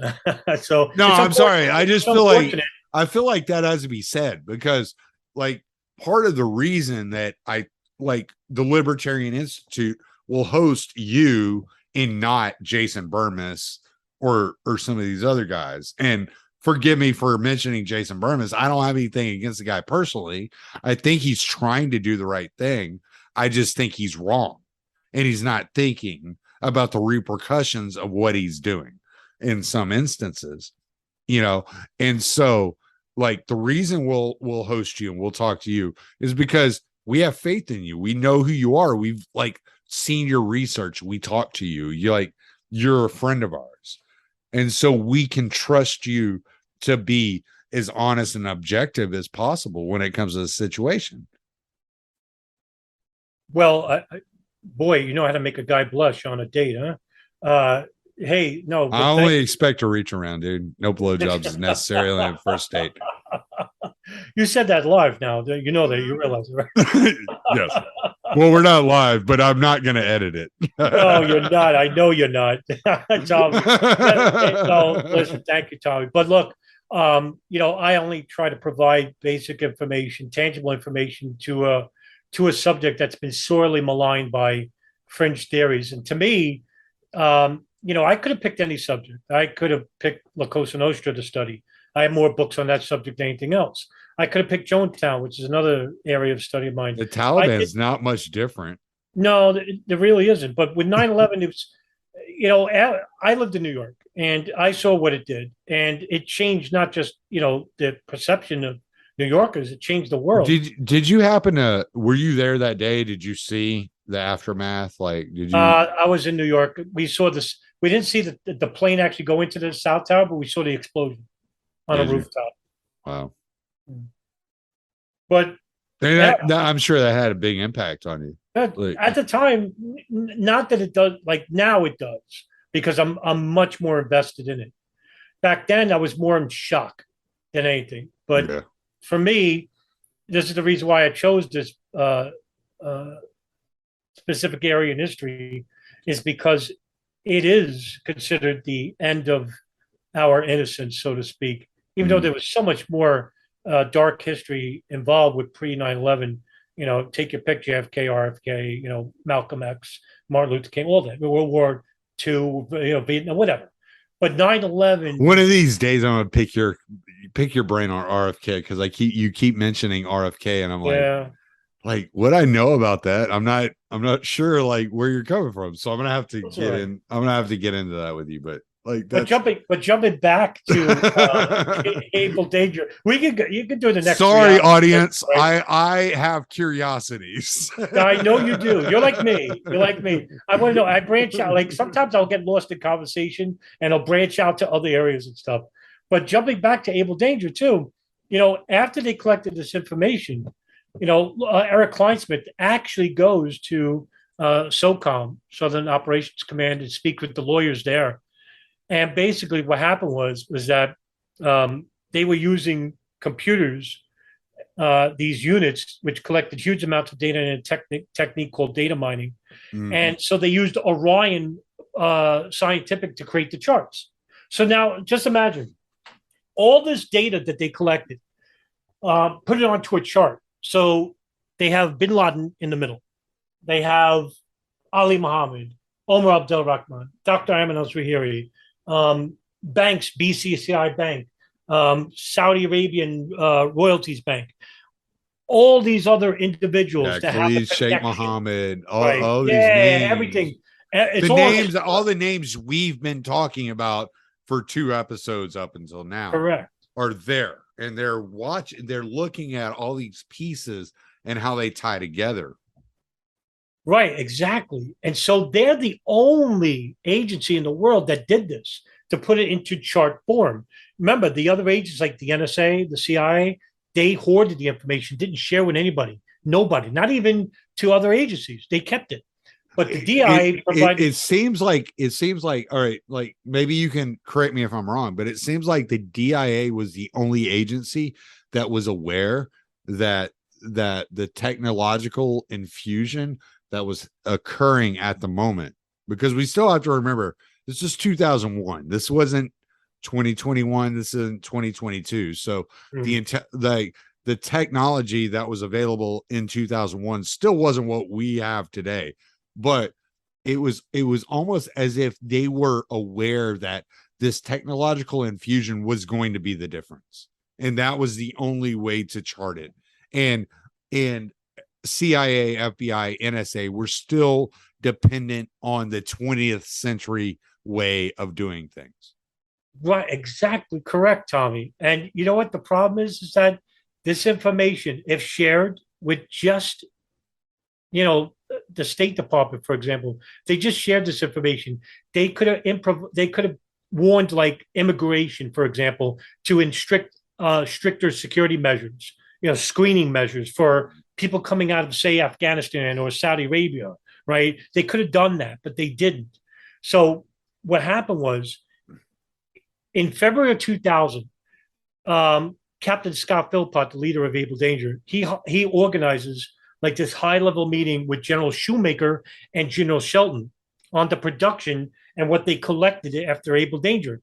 So no, I'm sorry. I just feel like that has to be said because, like, part of the reason that I like the Libertarian Institute will host you and not Jason Burmis or some of these other guys. And forgive me for mentioning Jason Burmis. I don't have anything against the guy personally. I think he's trying to do the right thing. I just think he's wrong, and he's not thinking about the repercussions of what he's doing in some instances, and so, like, the reason we'll host you and we'll talk to you is because we have faith in you. We know who you are. We've seen your research. We talk to you. You're a friend of ours, and so we can trust you to be as honest and objective as possible when it comes to the situation. Well, boy, you know how to make a guy blush on a date, huh? Hey, no. I only expect to reach around, dude. No blowjobs is necessary on the first date. You said that live now. You know that. You realize it, right? Yes. Well, we're not live, but I'm not going to edit it. No, you're not. I know you're not. Tommy. No, listen, thank you, Tommy. But look, I only try to provide basic information, tangible information to a subject that's been sorely maligned by fringe theories. And to me, I could have picked any subject. I could have picked La Cosa Nostra to study. I have more books on that subject than anything else. I could have picked Jonestown, which is another area of study of mine. The Taliban is not much different. No, there really isn't. But with 9/11, it was, I lived in New York and I saw what it did. And it changed not just, the perception of New Yorkers, it changed the world. Did you happen to, were you there that day? Did you see the aftermath? Like, did you? I was in New York. We saw this. We didn't see the plane actually go into the South Tower, but we saw the explosion on a rooftop. Wow. But I'm sure that had a big impact on you. At the time, not that it does, like now it does, because I'm much more invested in it. Back then, I was more in shock than anything. But for me, this is the reason why I chose this specific area in history, is because it is considered the end of our innocence, so to speak, even though there was so much more dark history involved with pre 9/11. Take your pick, JFK, RFK, Malcolm X, Martin Luther King, all that, World War II, Vietnam, whatever. But 9/11. One of these days, I'm gonna pick your brain on RFK, because you keep mentioning RFK, and I'm like, what I know about that, I'm not sure like where you're coming from. So I'm gonna have to get into that with you, but. But jumping back to Abel Danger, you can do the next. Sorry, audience, right? I have curiosities. I know you do. You're like me. I want to know. I branch out. Like sometimes I'll get lost in conversation, and I'll branch out to other areas and stuff. But jumping back to Abel Danger too, after they collected this information, Eric Kleinsmith actually goes to SOCOM, Southern Operations Command, and speak with the lawyers there. And basically what happened was that they were using computers, these units, which collected huge amounts of data in a technique called data mining. Mm-hmm. And so they used Orion Scientific to create the charts. So now just imagine all this data that they collected, put it onto a chart. So they have bin Laden in the middle. They have Ali Muhammad, Omar Abdel Rahman, Dr. Ayman al-Zawahiri, banks, BCCI Bank, Saudi Arabian Royalties Bank, all these other individuals that have Khalid Sheikh Mohammed, right. all these Yeah, names, everything. It's the all names, all the names we've been talking about for 2 episodes up until now, correct, are there, and they're looking at all these pieces and how they tie together. right, exactly. And so they're the only agency in the world that did this to put it into chart form. Remember, the other agencies like the NSA, the CIA, they hoarded the information, didn't share with anybody, nobody, not even to other agencies. They kept it. But the DIA provided. It seems like all right, like maybe you can correct me if I'm wrong, but it seems like the DIA was the only agency that was aware that the technological infusion that was occurring at the moment, because we still have to remember this is 2001. This wasn't 2021. This isn't 2022. So the technology that was available in 2001 still wasn't what we have today. But it was almost as if they were aware that this technological infusion was going to be the difference, and that was the only way to chart it. And CIA, FBI, NSA were still dependent on the 20th century way of doing things. Right, exactly correct, Tommy. And you know what the problem is that this information, if shared with just, the State Department, for example, they just shared this information. They could have warned like immigration, for example, to stricter security measures, screening measures for people coming out of, say, Afghanistan or Saudi Arabia, right? They could have done that, but they didn't. So what happened was, in February of 2000, Captain Scott Philpott, the leader of Able Danger, he organizes like this high-level meeting with General Shoemaker and General Shelton on the production and what they collected after Able Danger.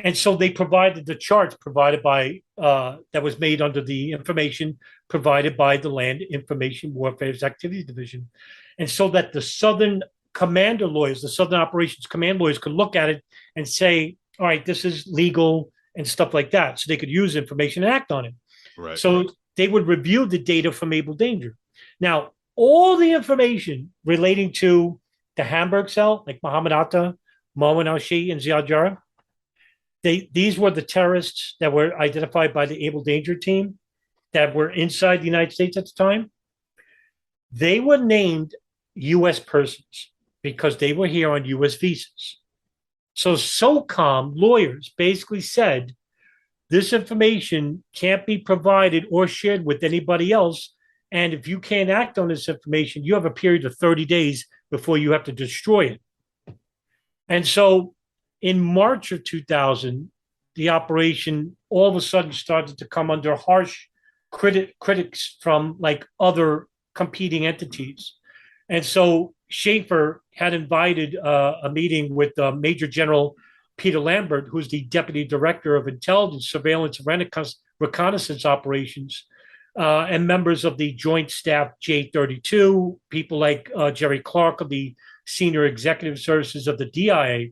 And so they provided the charts provided by that was made under the information provided by the Land Information Warfare Activities Division. And so that the Southern commander lawyers, the Southern Operations Command lawyers could look at it and say, all right, this is legal and stuff like that. So they could use information and act on it. Right. So they would review the data from Able Danger. Now, all the information relating to the Hamburg cell, like Muhammad Atta, Mohammed al-Shi, and Ziad Jarrah, these were the terrorists that were identified by the Able Danger team that were inside the United States at the time. They were named U.S. persons because they were here on U.S. visas. So SOCOM lawyers basically said, this information can't be provided or shared with anybody else. And if you can't act on this information, you have a period of 30 days before you have to destroy it. And so in March of 2000, the operation all of a sudden started to come under harsh critics from like other competing entities. And so Schaefer had invited a meeting with Major General Peter Lambert, who's the Deputy Director of Intelligence, Surveillance, and Reconnaissance Operations, and members of the Joint Staff J32, people like Jerry Clark of the Senior Executive Services of the DIA.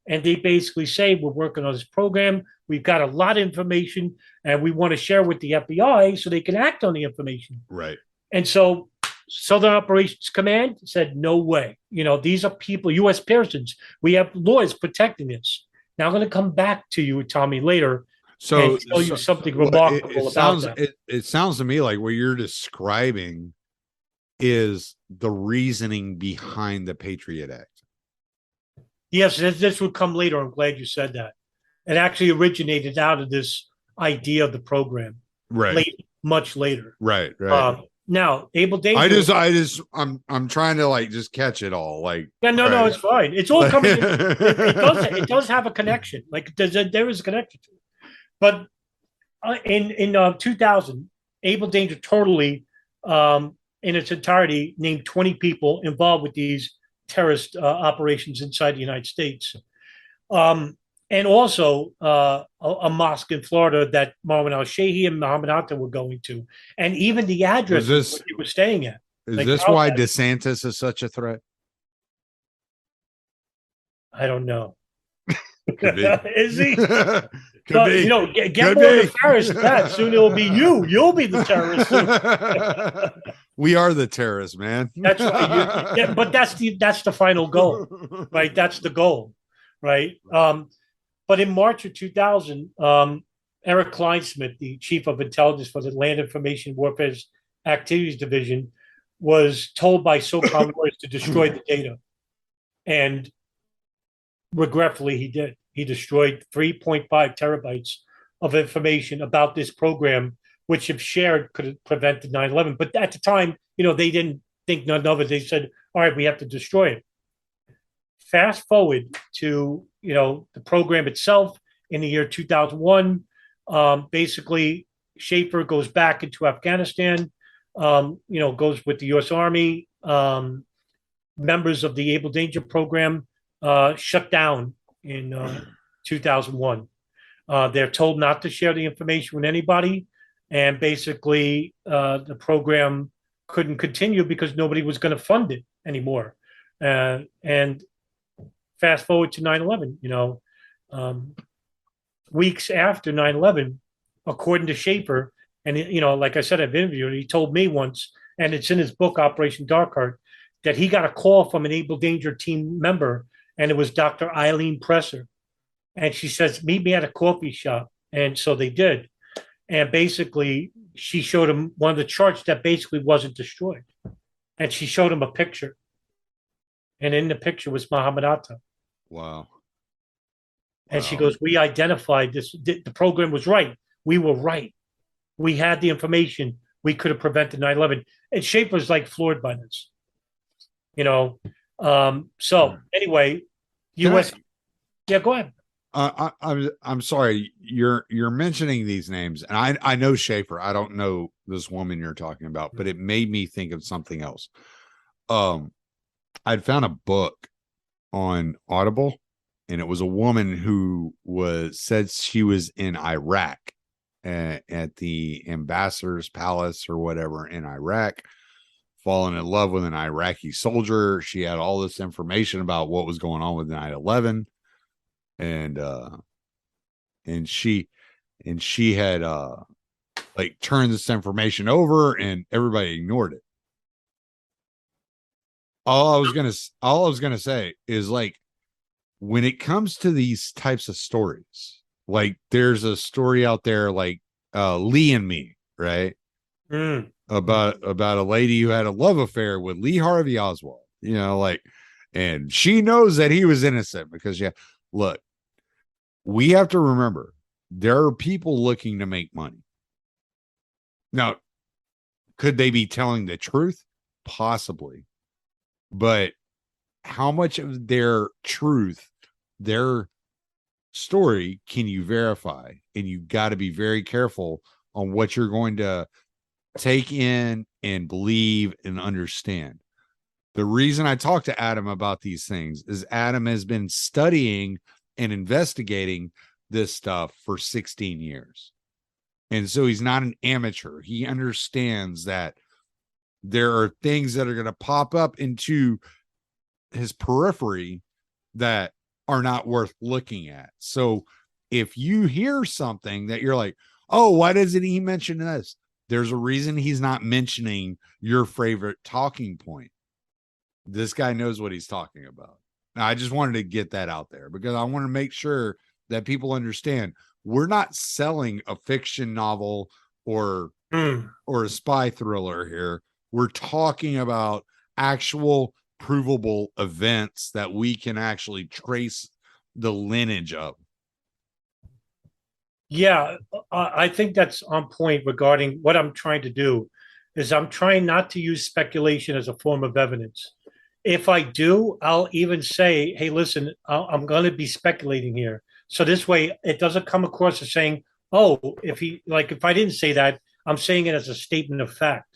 And they basically say, we're working on this program. We've got a lot of information, and we want to share with the FBI so they can act on the information. Right. And so Southern Operations Command said, no way. These are people, U.S. persons. We have lawyers protecting this. Now I'm going to come back to you, Tommy, later and tell you something remarkable about that. It sounds to me like what you're describing is the reasoning behind the Patriot Act. Yes, this would come later. I'm glad you said that. It actually originated out of this idea of the program. Right. Much later. Right. Now, Able Danger. I'm trying to like just catch it all. Like, yeah, no, it's fine. It's all coming. It does have a connection. Like there is a connection to it. But in 2000, Able Danger totally, in its entirety, named 20 people involved with these terrorist operations inside the United States. And and also a mosque in Florida that Marwan al-Shehi and Muhammad Atta were going to, and even the address where he was staying at. Is Like, this why DeSantis is such a threat? I don't know. Could be. Is he? Could But, be. you know, get Could more be. nefarious than that. Soon it'll be you. You'll be the terrorist soon. We are the terrorists, man. That's right. Yeah, but that's the final goal, right? That's the goal, right? But in March of 2000, Eric Kleinsmith, the chief of intelligence for the Land Information Warfare Activities Division, was told by SOCOM lawyers to destroy the data. And regretfully, he did. He destroyed 3.5 terabytes of information about this program, which, if shared, could have prevented 9/11. But at the time, they didn't think none of it. They said, all right, we have to destroy it. Fast forward to, the program itself in the year 2001. Basically, Schaefer goes back into Afghanistan, goes with the U.S. Army. Members of the Able Danger program shut down in 2001. They're told not to share the information with anybody. And basically, the program couldn't continue because nobody was going to fund it anymore. And fast forward to 9/11, weeks after 9/11, according to Schaefer, and, like I said, I've interviewed him, he told me once, and it's in his book, Operation Dark Heart, that he got a call from an Able Danger team member, and it was Dr. Eileen Presser. And she says, meet me at a coffee shop. And so they did. And basically, she showed him one of the charts that basically wasn't destroyed. And she showed him a picture. And in the picture was Muhammad Atta. Wow. And she goes, we identified this. The program was right. We were right. We had the information. We could have prevented 9/11. And Schaefer's like floored by this. So anyway, U.S. Yeah, go ahead. I'm sorry. You're mentioning these names, and I know Schaefer. I don't know this woman you're talking about, but it made me think of something else. I'd found a book on Audible, and it was a woman who said she was in Iraq at the ambassador's palace or whatever in Iraq, fallen in love with an Iraqi soldier. She had all this information about what was going on with 9/11. And she had like turned this information over, and everybody ignored it. All I was gonna say is, like, when it comes to these types of stories, like there's a story out there like Lee and Me, right? About a lady who had a love affair with Lee Harvey Oswald, and she knows that he was innocent because, look, we have to remember there are people looking to make money. Now, could they be telling the truth? Possibly. But how much of their truth, their story, can you verify? And you got to be very careful on what you're going to take in and believe and understand. The reason I talk to Adam about these things is Adam has been studying and investigating this stuff for 16 years. And so he's not an amateur. He understands that there are things that are going to pop up into his periphery that are not worth looking at. So if you hear something that you're like, oh, why doesn't he mention this? There's a reason he's not mentioning your favorite talking point. This guy knows what he's talking about. Now, I just wanted to get that out there because I want to make sure that people understand we're not selling a fiction novel or a spy thriller here. We're talking about actual provable events that we can actually trace the lineage of. Yeah, I think that's on point regarding what I'm trying to do is I'm trying not to use speculation as a form of evidence. If I do, I'll even say, hey, listen, I'm going to be speculating here. So this way it doesn't come across as saying, oh, if I didn't say that, I'm saying it as a statement of fact.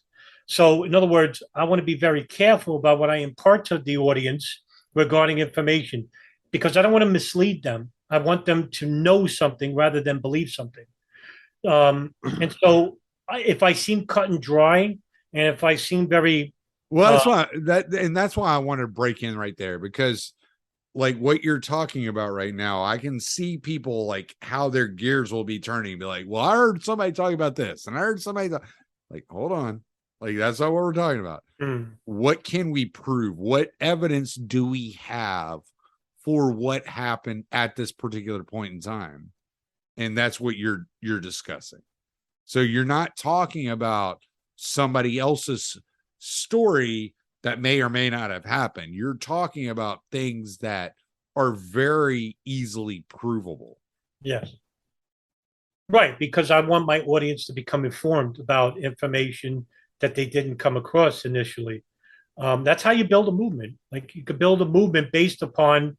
So in other words, I want to be very careful about what I impart to the audience regarding information because I don't want to mislead them. I want them to know something rather than believe something. And so if I seem cut and dry, and if I seem very Well, that's why I wanted to break in right there, because like what you're talking about right now, I can see people like how their gears will be turning, be like, well, I heard somebody talk about this, and I heard somebody like, hold on, like that's not what we're talking about. What can we prove? What evidence do we have for what happened at this particular point in time? And that's what you're discussing. So you're not talking about somebody else's story that may or may not have happened. You're talking about things that are very easily provable. Yes. Right, because I want my audience to become informed about information that they didn't come across initially. That's how you build a movement. Like you could build a movement based upon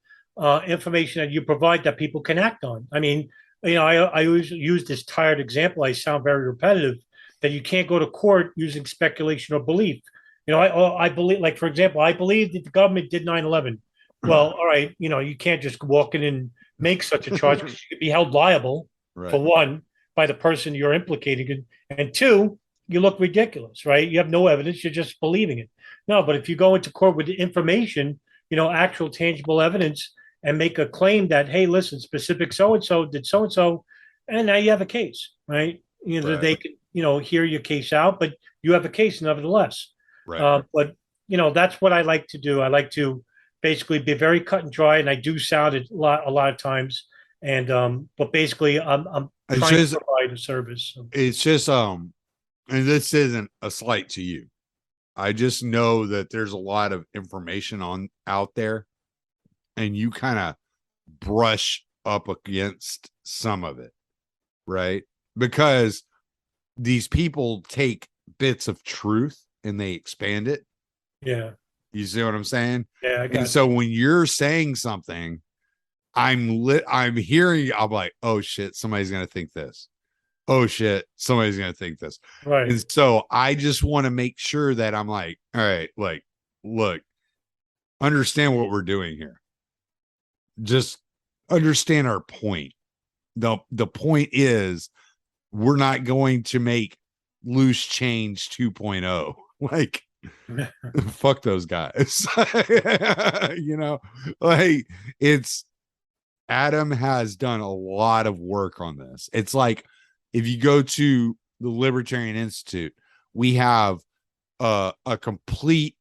information that you provide that people can act on. I mean, I always use this tired example. I sound very repetitive, that you can't go to court using speculation or belief. I believe, like, for example, I believe that the government did 9/11. Well, all right, you can't just walk in and make such a charge because you could be held liable, Right. for one, by the person you're implicating. And two, you look ridiculous, right? You have no evidence, you're just believing it. No, but if you go into court with information, actual tangible evidence, and make a claim that, hey, listen, specific so-and-so did so-and-so, and now you have a case, right? Right. They can, hear your case out, but you have a case nevertheless. Right. But, that's what I like to do. I like to basically be very cut and dry, and I do sound it a lot of times. And, but basically I'm trying to provide a service. So. It's just, and this isn't a slight to you. I just know that there's a lot of information out there, and you kind of brush up against some of it, right? Because these people take bits of truth and they expand it. Yeah. You see what I'm saying? Yeah. And so when you're saying something, I'm hearing, I'm like, oh shit, somebody's going to think this. Oh shit, somebody's going to think this. Right. And so I just want to make sure that I'm like, all right, like, look, understand what we're doing here. Just understand our point. The point is, we're not going to make loose change 2.0. Like, fuck those guys. Like, it's Adam has done a lot of work on this. It's like if you go to the Libertarian Institute, we have a complete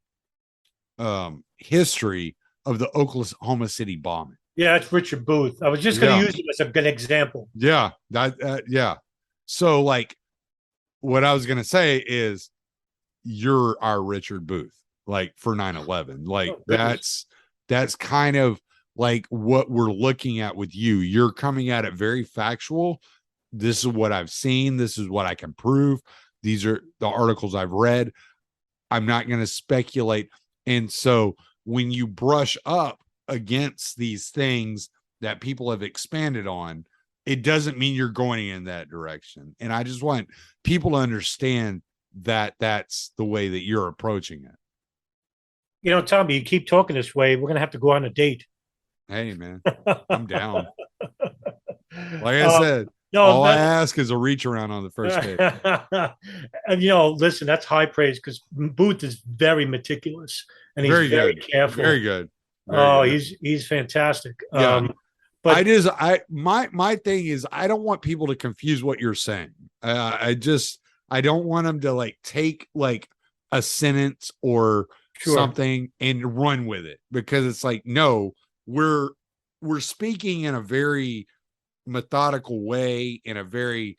history of the Oklahoma City bombing. Yeah, it's Richard Booth. I was just going to use him as a good example. Yeah, yeah. So, like, what I was going to say is, you're our Richard Booth, like, for 9/11. Like, that's kind of like what we're looking at with you. You're coming at it very factual. This is what I've seen. This is what I can prove. These are the articles I've read. I'm not going to speculate. And so when you brush up against these things that people have expanded on, it doesn't mean you're going in that direction. And I just want people to understand that that's the way that you're approaching it. Tommy, you keep talking this way, we're going to have to go on a date. Hey, man, I'm down. Like I said, all I ask is a reach around on the first date. And, listen, that's high praise, because Booth is very meticulous and he's very careful. Very good. He's fantastic. Yeah. But my thing is, I don't want people to confuse what you're saying. I don't want them to like take like a sentence or something and run with it, because it's like, no, we're speaking in a very methodical way, in a very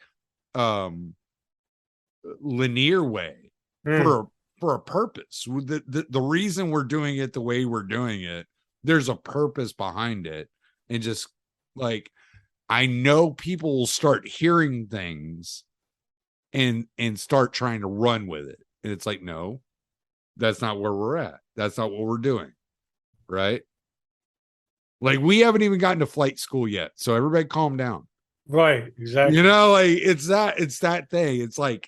linear way for a purpose. The reason we're doing it the way we're doing it, there's a purpose behind it. And just like, I know people will start hearing things and start trying to run with it. And it's like, no, that's not where we're at. That's not what we're doing. Right. Like, we haven't even gotten to flight school yet. So everybody calm down. Right. Exactly. Like, it's that thing. It's like,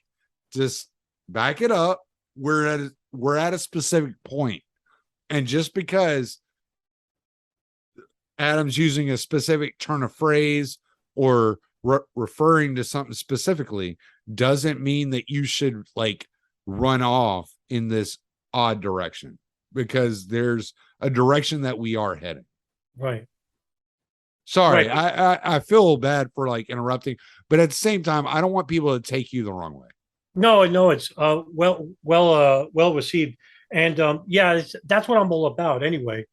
just back it up. We're at a specific point. And just because Adam's using a specific turn of phrase or referring to something specifically doesn't mean that you should like run off in this odd direction, because there's a direction that we are heading. Right. Sorry, Right. I feel bad for like interrupting, but at the same time, I don't want people to take you the wrong way. No, it's well received, and yeah, that's what I'm all about anyway.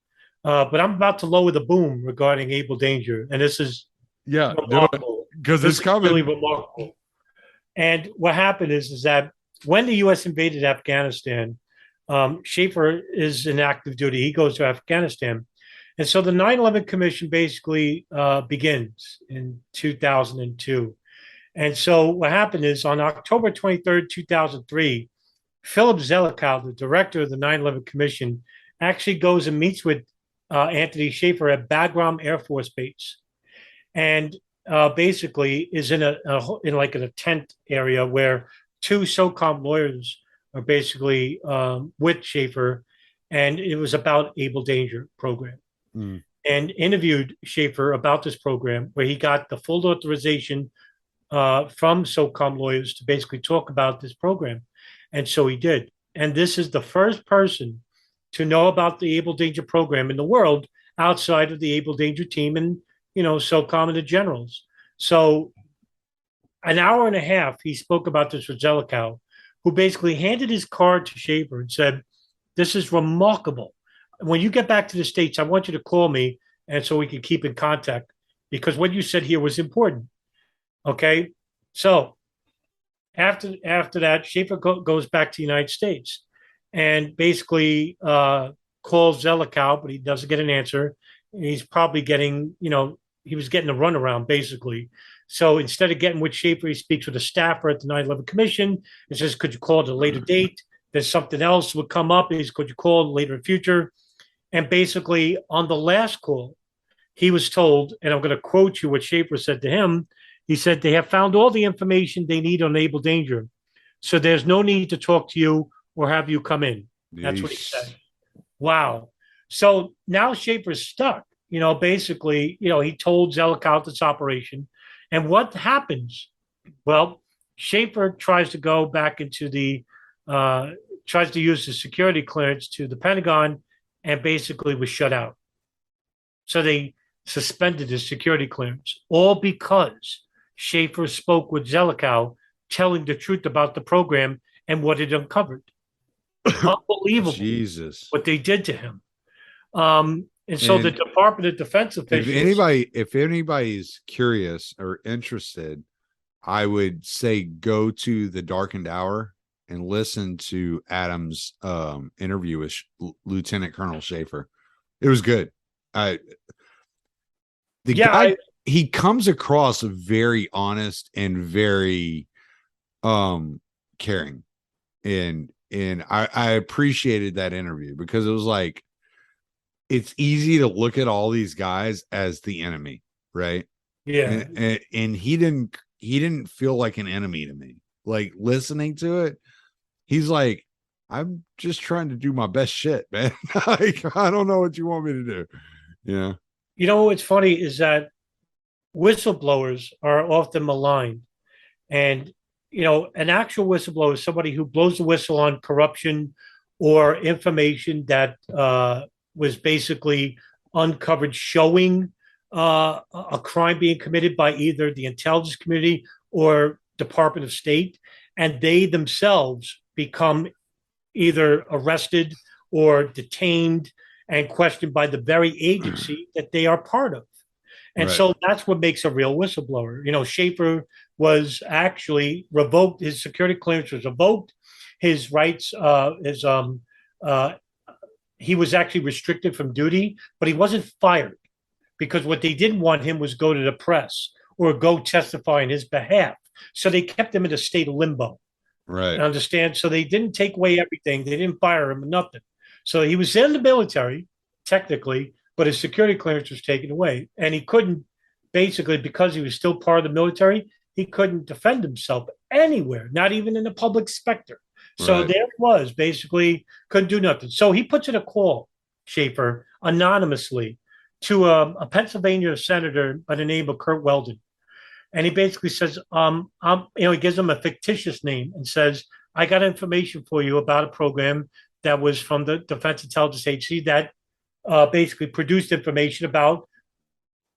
But I'm about to lower the boom regarding Abel Danger, and this is Yeah, remarkable because This it's is really coming. remarkable. And what happened is that when the U.S. invaded Afghanistan, Schaefer is in active duty. He goes to Afghanistan, and so the 9/11 Commission basically begins in 2002. And so what happened is on October 23rd, 2003, Philip Zelikow, the director of the 9/11 Commission, actually goes and meets with Anthony Schaefer at Bagram Air Force Base, and basically is in a tent area where two SOCOM lawyers are basically with Schaefer, and it was about Able Danger program, and interviewed Schaefer about this program, where he got the full authorization from SOCOM lawyers to basically talk about this program. And so he did. And this is the first person to know about the Able Danger program in the world outside of the Able Danger team and, SOCOM and the generals. So an hour and a half, he spoke about this with Zelikow, who basically handed his card to Schaefer and said, "This is remarkable. When you get back to the States, I want you to call me, and so we can keep in contact, because what you said here was important." Okay, so after that, Schaefer goes back to the United States and basically calls Zelikow, but he doesn't get an answer. He's probably getting, he was getting a runaround basically. So instead of getting with Schaefer, he speaks with a staffer at the 9/11 Commission and says, "Could you call at a later date?" There's something else would come up. He's, "Could you call later in future?" And basically on the last call, he was told, and I'm going to quote you what Schaefer said to him. He said, "They have found all the information they need on Able Danger, so there's no need to talk to you or have you come in." That's what he said. Wow. So now Schaefer's stuck. Basically, he told Zelikow this operation. And what happens? Well, Schaefer tries to go back into tries to use the security clearance to the Pentagon, and basically was shut out. So they suspended his security clearance, all because Schaefer spoke with Zelikow, telling the truth about the program and what it uncovered. Unbelievable. Jesus. What they did to him. And so the Department of Defense officials. If anybody's curious or interested, I would say go to the Darkened Hour and listen to Adam's interview with Lieutenant Colonel Schaefer. It was good. He comes across very honest and very caring, and I appreciated that interview, because it was like, it's easy to look at all these guys as the enemy, right? Yeah. And he didn't feel like an enemy to me. Like, listening to it, he's like, "I'm just trying to do my best shit, man." Like, I don't know what you want me to do. Yeah. What's funny is that whistleblowers are often maligned. And, an actual whistleblower is somebody who blows the whistle on corruption or information that was basically uncovered, showing a crime being committed by either the intelligence community or Department of State, and they themselves become either arrested or detained and questioned by the very agency that they are part of. And so that's what makes a real whistleblower. Schaefer was actually revoked. His security clearance was revoked. His rights, he was actually restricted from duty, but he wasn't fired, because what they didn't want him was go to the press or go testify on his behalf. So they kept him in a state of limbo. Right. Understand? So they didn't take away everything. They didn't fire him or nothing. So he was in the military, technically, but his security clearance was taken away. And he couldn't, basically, because he was still part of the military, he couldn't defend himself anywhere, not even in the public sector. So there it was, basically couldn't do nothing. So he puts in a call, Schaefer, anonymously, to a Pennsylvania senator by the name of Kurt Weldon. And he basically says, he gives him a fictitious name and says, I got information for you about a program that was from the Defense Intelligence Agency that basically produced information about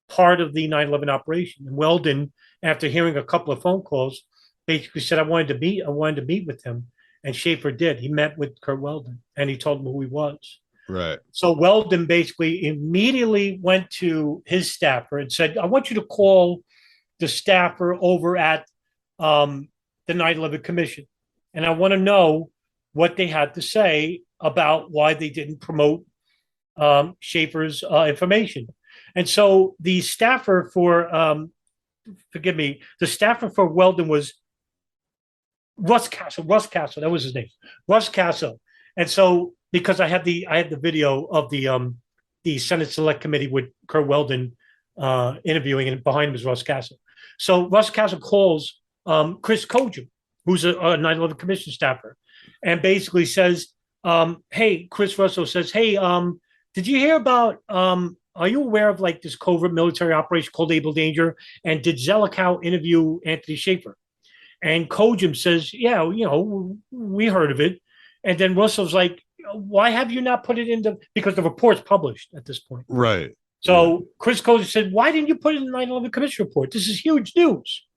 part of the 9/11 operation. And Weldon, after hearing a couple of phone calls, basically said, I wanted to meet with him. And Schaefer did. He met with Kurt Weldon and he told him who he was. Right. So Weldon basically immediately went to his staffer and said, I want you to call the staffer over at the 9/11 Commission. And I want to know what they had to say about why they didn't promote Schaefer's information. And so the staffer for, the staffer for Weldon was Russ Castle, that was his name, Russ Castle. And so, because I had the video of the Senate Select Committee with Kurt Weldon interviewing, and behind him is Russ Castle. So Russ Castle calls Chris Kojum, who's a 9/11 Commission staffer, and basically says, hey, Chris Russell says, hey, did you hear about, are you aware of like this covert military operation called Abel Danger? And did Zelikow interview Anthony Schaefer? And Kojum says, yeah, we heard of it. And then Russell's like, why have you not put it in because the report's published at this point. Right. So Chris Kojum said, why didn't you put it in the 9/11 Commission report? This is huge news.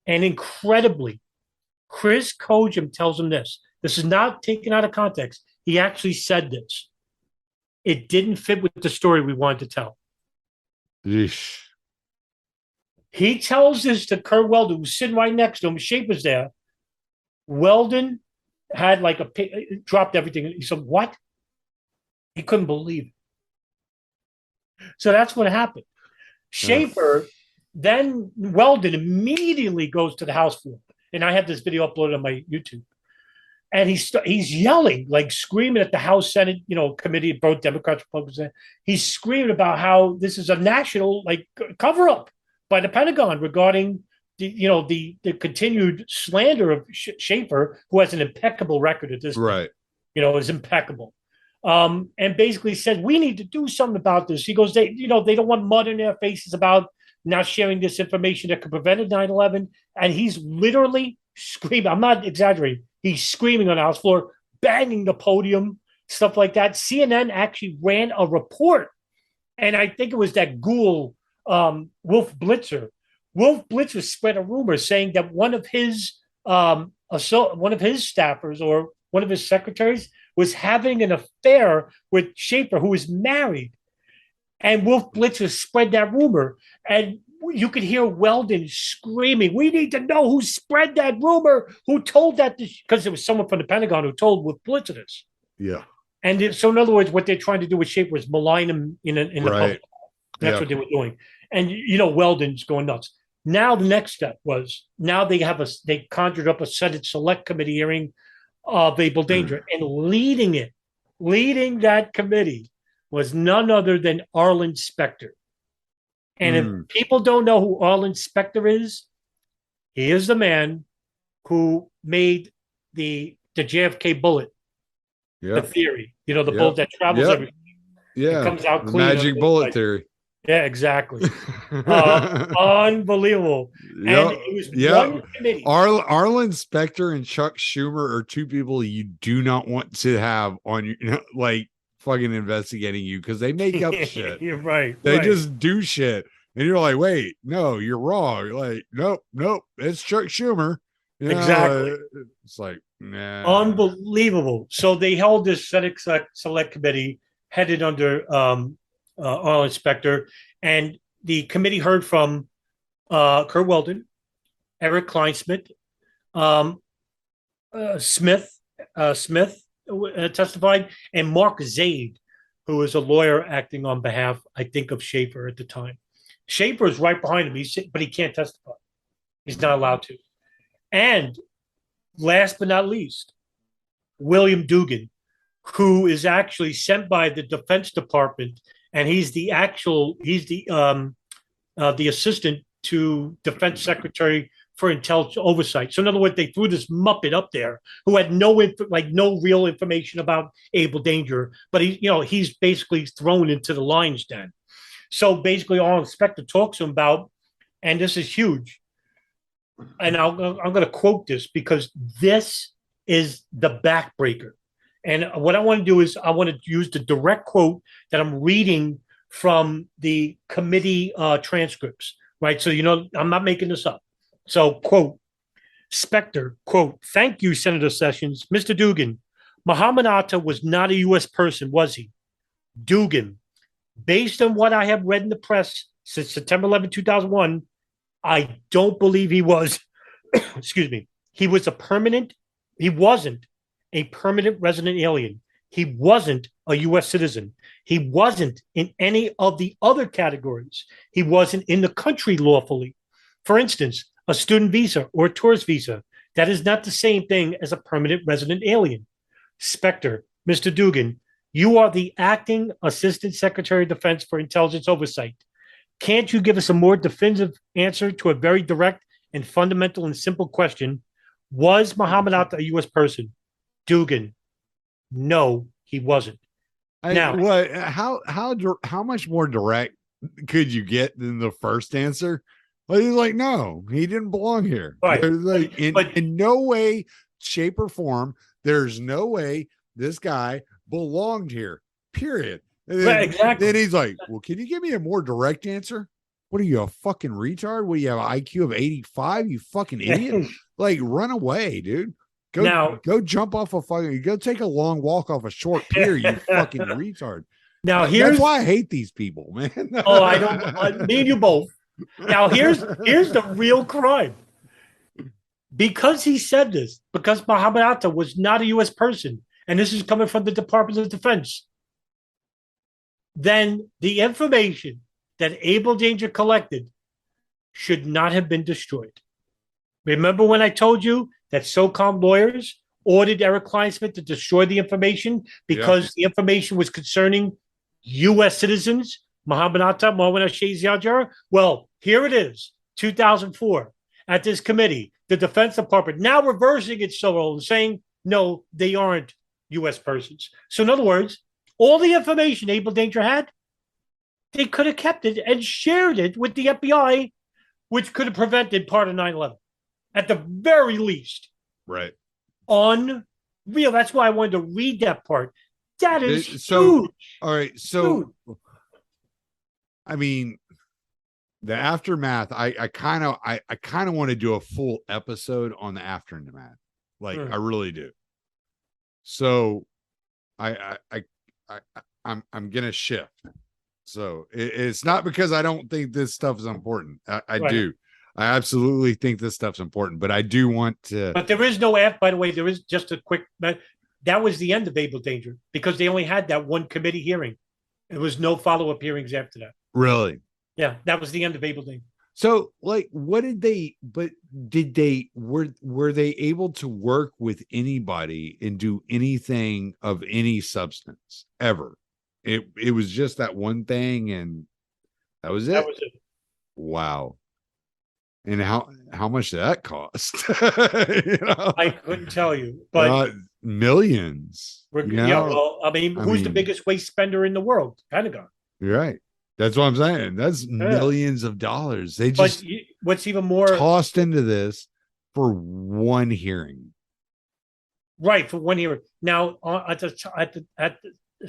And incredibly, Chris Kojum tells him this. This is not taken out of context. He actually said this. It didn't fit with the story we wanted to tell. Yeesh. He tells this to Kurt Weldon, who's sitting right next to him. Schaefer's there. Weldon had like dropped everything. He said, what? He couldn't believe it. So that's what happened. Schaefer, then Weldon immediately goes to the House floor. And I have this video uploaded on my YouTube. And he's yelling, like screaming at the House Senate, committee, both Democrats, Republicans. He's screaming about how this is a national cover up by the Pentagon regarding the continued slander of Schaefer, who has an impeccable record at this point. Right. Is impeccable. And basically said, we need to do something about this. He goes, they don't want mud in their faces about not sharing this information that could prevent 9/11. And he's literally screaming. I'm not exaggerating. He's screaming on the House floor, banging the podium, stuff like that. CNN actually ran a report. And I think it was that ghoul, Wolf Blitzer. Wolf Blitzer spread a rumor saying that one of his staffers or one of his secretaries was having an affair with Schaefer, who is married. And Wolf Blitzer spread that rumor. And you could hear Weldon screaming, we need to know who spread that rumor, who told that, because it was someone from the Pentagon who told Wolf Blitzer this. Yeah. And so in other words, what they're trying to do with Schaefer is malign him in the public. That's what they were doing. And, Weldon's going nuts. Now the next step was, now they conjured up a Senate Select Committee hearing of Abel Danger, and leading that committee was none other than Arlen Specter. And if people don't know who Arlen Specter is, he is the man who made the JFK bullet, the theory, the bullet that travels everything. Yeah, it comes out the clean. Magic bullet theory. Yeah, exactly. Unbelievable. Yep. And it was one committee. Arlen Specter and Chuck Schumer are two people you do not want to have on your fucking investigating you, because they make up shit. You're right. They just do shit. And you're like, wait, no, you're wrong. You're like, nope, it's Chuck Schumer. Exactly. It's like, nah. Unbelievable. So they held this Senate Select Committee headed under Arlen Specter, and the committee heard from Kurt Weldon, Eric Kleinsmith, Smith testified, and Mark Zaid, who was a lawyer acting on behalf, I think, of Schaefer at the time. Schaefer is right behind him, but he can't testify. He's not allowed to. And last but not least, William Dugan, who is actually sent by the Defense Department, and he's the assistant to Defense Secretary for intelligence oversight. So in other words, they threw this muppet up there who had no real information about Abel Danger, but he's basically thrown into the lion's den. So basically, all Inspector talks to him about, and this is huge, and I'm going to quote this because this is the backbreaker. And what I want to do is I want to use the direct quote that I'm reading from the committee transcripts, right? So, I'm not making this up. So, quote, Specter, quote, "Thank you, Senator Sessions. Mr. Dugan, Muhammad Atta was not a U.S. person, was he? Dugan, based on what I have read in the press since September 11, 2001, I don't believe he was." Excuse me. He wasn't a permanent resident alien. He wasn't a U.S. citizen. He wasn't in any of the other categories. He wasn't in the country lawfully. For instance, a student visa or a tourist visa, that is not the same thing as a permanent resident alien. Specter, Mr. Dugan, you are the acting Assistant Secretary of Defense for Intelligence Oversight. Can't you give us a more definitive answer to a very direct and fundamental and simple question? Was Muhammad Atta a U.S. person? Dugan, no, he wasn't. How much more direct could you get than the first answer? Well, he's like, no, he didn't belong here. Right. Like, in no way, shape, or form, there's no way this guy belonged here. Period. Right, exactly. Then he's like, well, can you give me a more direct answer? What are you, a fucking retard? What do you have, an IQ of 85? You fucking idiot. Like, run away, dude. Go jump off a fucking, go take a long walk off a short pier, you fucking retard. Now, that's why I hate these people, man. Oh, I don't, me and you both. Now, here's the real crime. Because he said this, because Muhammad Atta was not a U.S. person, and this is coming from the Department of Defense, then the information that Abel Danger collected should not have been destroyed. Remember when I told you that SOCOM lawyers ordered Eric Kleinsmith to destroy the information because the information was concerning U.S. citizens, Muhammad Atta, Marwan al-Shayzi. Well, here it is, 2004, at this committee, the Defense Department now reversing its role and saying, no, they aren't U.S. persons. So in other words, all the information Abel Danger had, they could have kept it and shared it with the FBI, which could have prevented part of 9/11. At the very least. Right. Unreal. That's why I wanted to read that part. That is huge. All right. So, huge. I mean, the aftermath, I kind of want to do a full episode on the aftermath. Like, I really do. So I'm going to shift. So it's not because I don't think this stuff is important. I do. I absolutely think this stuff's important, but I do want to. But there is no by the way, there is just a quick. That was the end of Abel Danger because they only had that one committee hearing. There was no follow-up hearings after that. Really? Yeah, that was the end of Abel Danger. So, like, what did they? But were they able to work with anybody and do anything of any substance ever? It was just that one thing, and that was it. That was it. Wow. And how much did that cost? I couldn't tell you, but millions. Yeah, well, I mean, who's the biggest waste spender in the world? Pentagon. You're right. That's what I'm saying. That's millions of dollars. They just what's even more tossed into this for one hearing. Right, for one hearing. Now, at the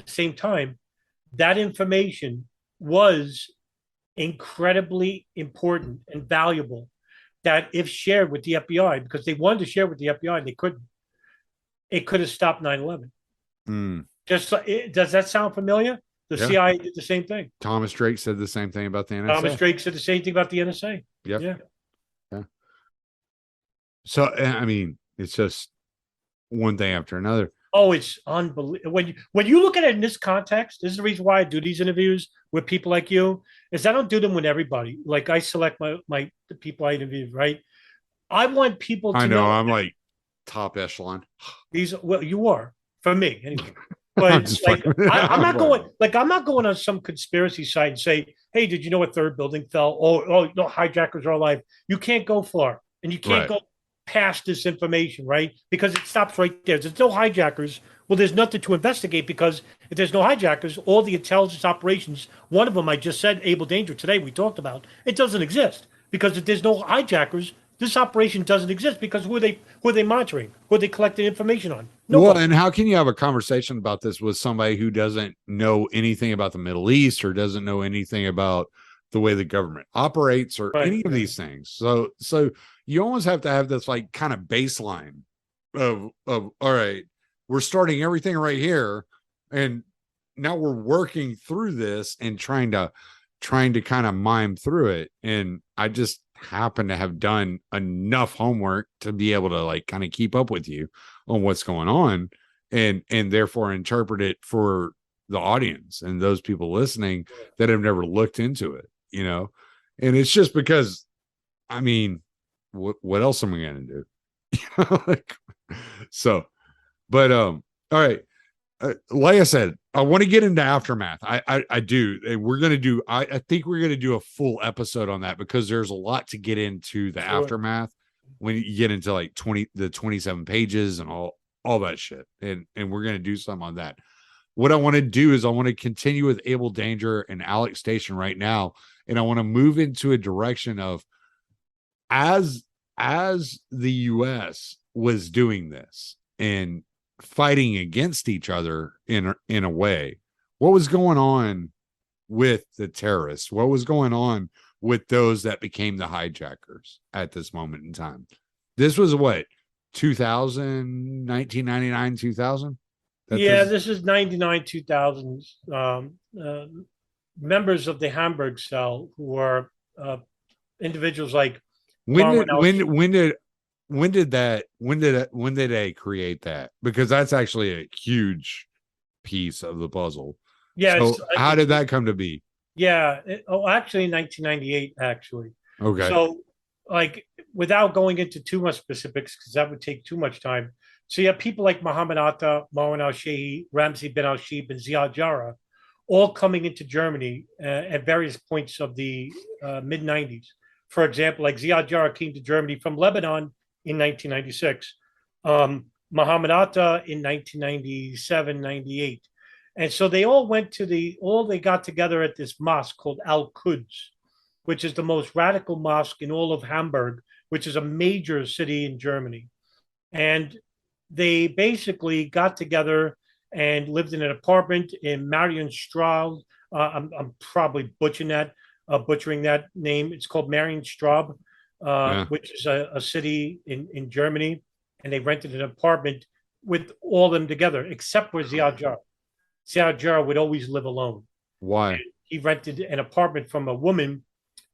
same time, that information was incredibly important and valuable that if shared with the FBI, because they wanted to share with the FBI and they couldn't, it could have stopped 9/11. Does that sound familiar? The CIA did the same thing. Thomas Drake said the same thing about the NSA. Thomas Drake said the same thing about the NSA. Yep. Yeah. So, I mean, it's just one thing after another. Oh, it's unbelievable. When you look at it in this context, this is the reason why I do these interviews with people like you, is I don't do them with everybody. Like, I select the people I interview, right? I want people to know. I'm like top echelon. You are, for me, anyway. But I'm not going on some conspiracy site and say, hey, did you know a third building fell? Oh, no, hijackers are alive. You can't go far. and you can't Right. go past this information, right? Because it stops right there. There's no hijackers. Well, there's nothing to investigate because if there's no hijackers, all the intelligence operations, one of them I just said, Abel Danger, today we talked about, it doesn't exist because if there's no hijackers, this operation doesn't exist because who are they monitoring? Who are they collecting information on? Well, Nobody. and how can you have a conversation about this with somebody who doesn't know anything about the Middle East or doesn't know anything about the way the government operates or Right. any of these things? So you almost have to have this like kind of baseline of all right, we're starting everything right here, and now we're working through this and trying to kind of mime through it. And I just happen to have done enough homework to be able to like kind of keep up with you on what's going on and therefore interpret it for the audience and those people listening that have never looked into it, you know. And it's just because, I mean, what else am I going to do? Like, so, but all right, like I said, I want to get into Aftermath. I do. And we're going to do, I think we're going to do a full episode on that because there's a lot to get into the Aftermath when you get into like 27 pages and all that shit. And we're going to do something on that. What I want to do is I want to continue with Abel Danger and Alec Station right now. And I want to move into a direction of as the US was doing this and fighting against each other in a way, what was going on with the terrorists? What was going on with those that became the hijackers at this moment in time? This was what, 2000, 1999, 2000? Yeah, this is 99, 2000. Members of the Hamburg cell who are individuals like when did they create that? Because that's actually a huge piece of the puzzle. Yeah. So how did that come to be? Yeah. Actually, 1998. Actually. Okay. So, like, without going into too much specifics, because that would take too much time. So you have people like Muhammad Atta, Marwan al-Shehi, Ramzi bin al-Shib, and Ziad Jarrah, all coming into Germany at various points of the mid 90s. For example, like Ziad Jarrah came to Germany from Lebanon in 1996, Muhammad Atta in 1997, 98. And so they all they got together at this mosque called Al-Quds, which is the most radical mosque in all of Hamburg, which is a major city in Germany. And they basically got together and lived in an apartment in Marienstraße. I'm probably butchering that name. It's called Marienstraße, which is a city in Germany. And they rented an apartment with all of them together, except for Ziad Jarrah. Ziad Jarrah would always live alone. Why? And he rented an apartment from a woman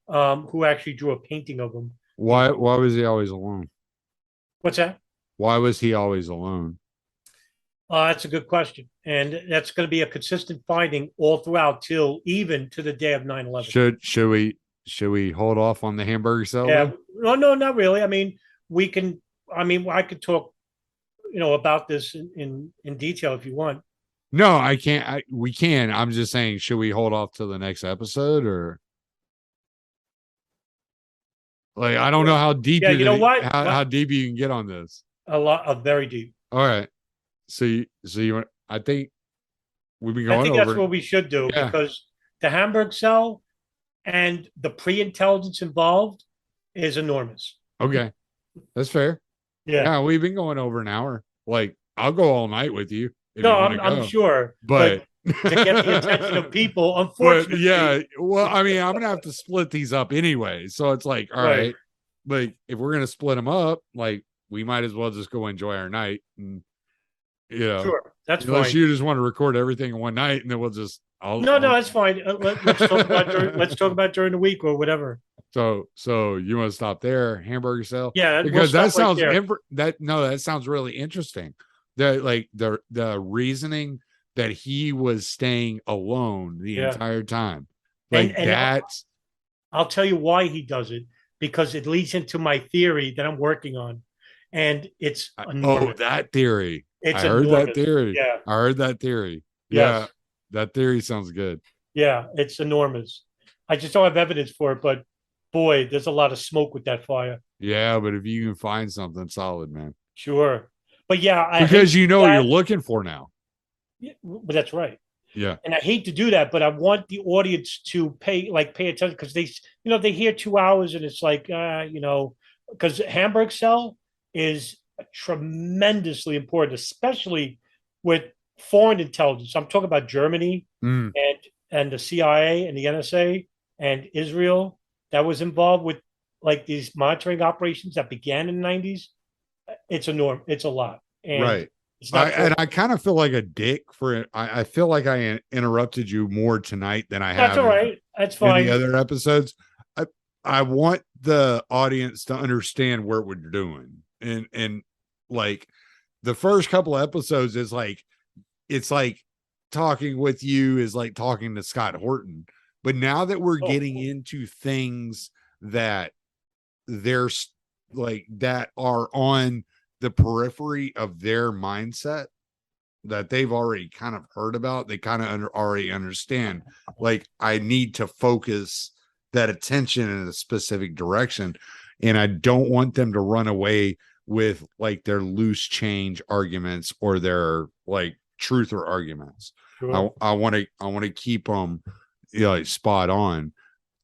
who actually drew a painting of him. Why was he always alone? What's that? Why was he always alone? That's a good question. And that's going to be a consistent finding all throughout till even to the day of 9/11. Should we hold off on the hamburger cell? Yeah. No, not really. I mean, I could talk, about this in detail if you want. No, I can't. We can. I'm just saying, should we hold off till the next episode or? Like, I don't know how deep how deep you can get on this. Very deep. All right. So you want, I think we've been going I think over. that's what we should do because the Hamburg cell and the pre-intelligence involved is enormous. Okay. That's fair. Yeah, we've been going over an hour. Like, I'll go all night with you. No, I'm sure. But to get the attention of people, unfortunately. Well, I mean, I'm going to have to split these up anyway. So it's like, all right. Like, if we're going to split them up, like, we might as well just go enjoy our night. And, sure. That's fine. Unless you just want to record everything in one night and then we'll just. No, that's fine. Let's talk about during the week or whatever. So you want to stop there, hamburger cell? Yeah, because that sounds that sounds really interesting. The reasoning that he was staying alone the entire time, like and I'll tell you why he does it because it leads into my theory that I'm working on, and it's enormous. That theory. I heard that theory. Yeah, I heard that theory. Yes. Yeah, that theory sounds good. Yeah, it's enormous. I just don't have evidence for it, but boy, there's a lot of smoke with that fire. Yeah, but if you can find something solid, man, Sure. But yeah, I because hate you know what you're that. looking for now. Yeah, but that's right. Yeah. And I hate to do that, but I want the audience to pay attention because they hear 2 hours and it's like, because Hamburg Cell is tremendously important, especially with foreign intelligence. I'm talking about Germany Mm, and the CIA and the NSA and Israel that was involved with like these monitoring operations that began in the 90s. It's enormous. It's a lot. And right. it's not I kind of feel like a dick for it. I feel like I interrupted you more tonight than I That's have all right. That's in the fine. other episodes. I I want the audience to understand what we're doing. And like the first couple of episodes is like it's like talking with you is like talking to Scott Horton. But now that we're Oh, getting into things that there's like that are on the periphery of their mindset that they've already kind of heard about, they kind of already understand, like I need to focus that attention in a specific direction, and I don't want them to run away with like their loose change arguments or their like truther arguments. sure. I want to keep them, like spot on.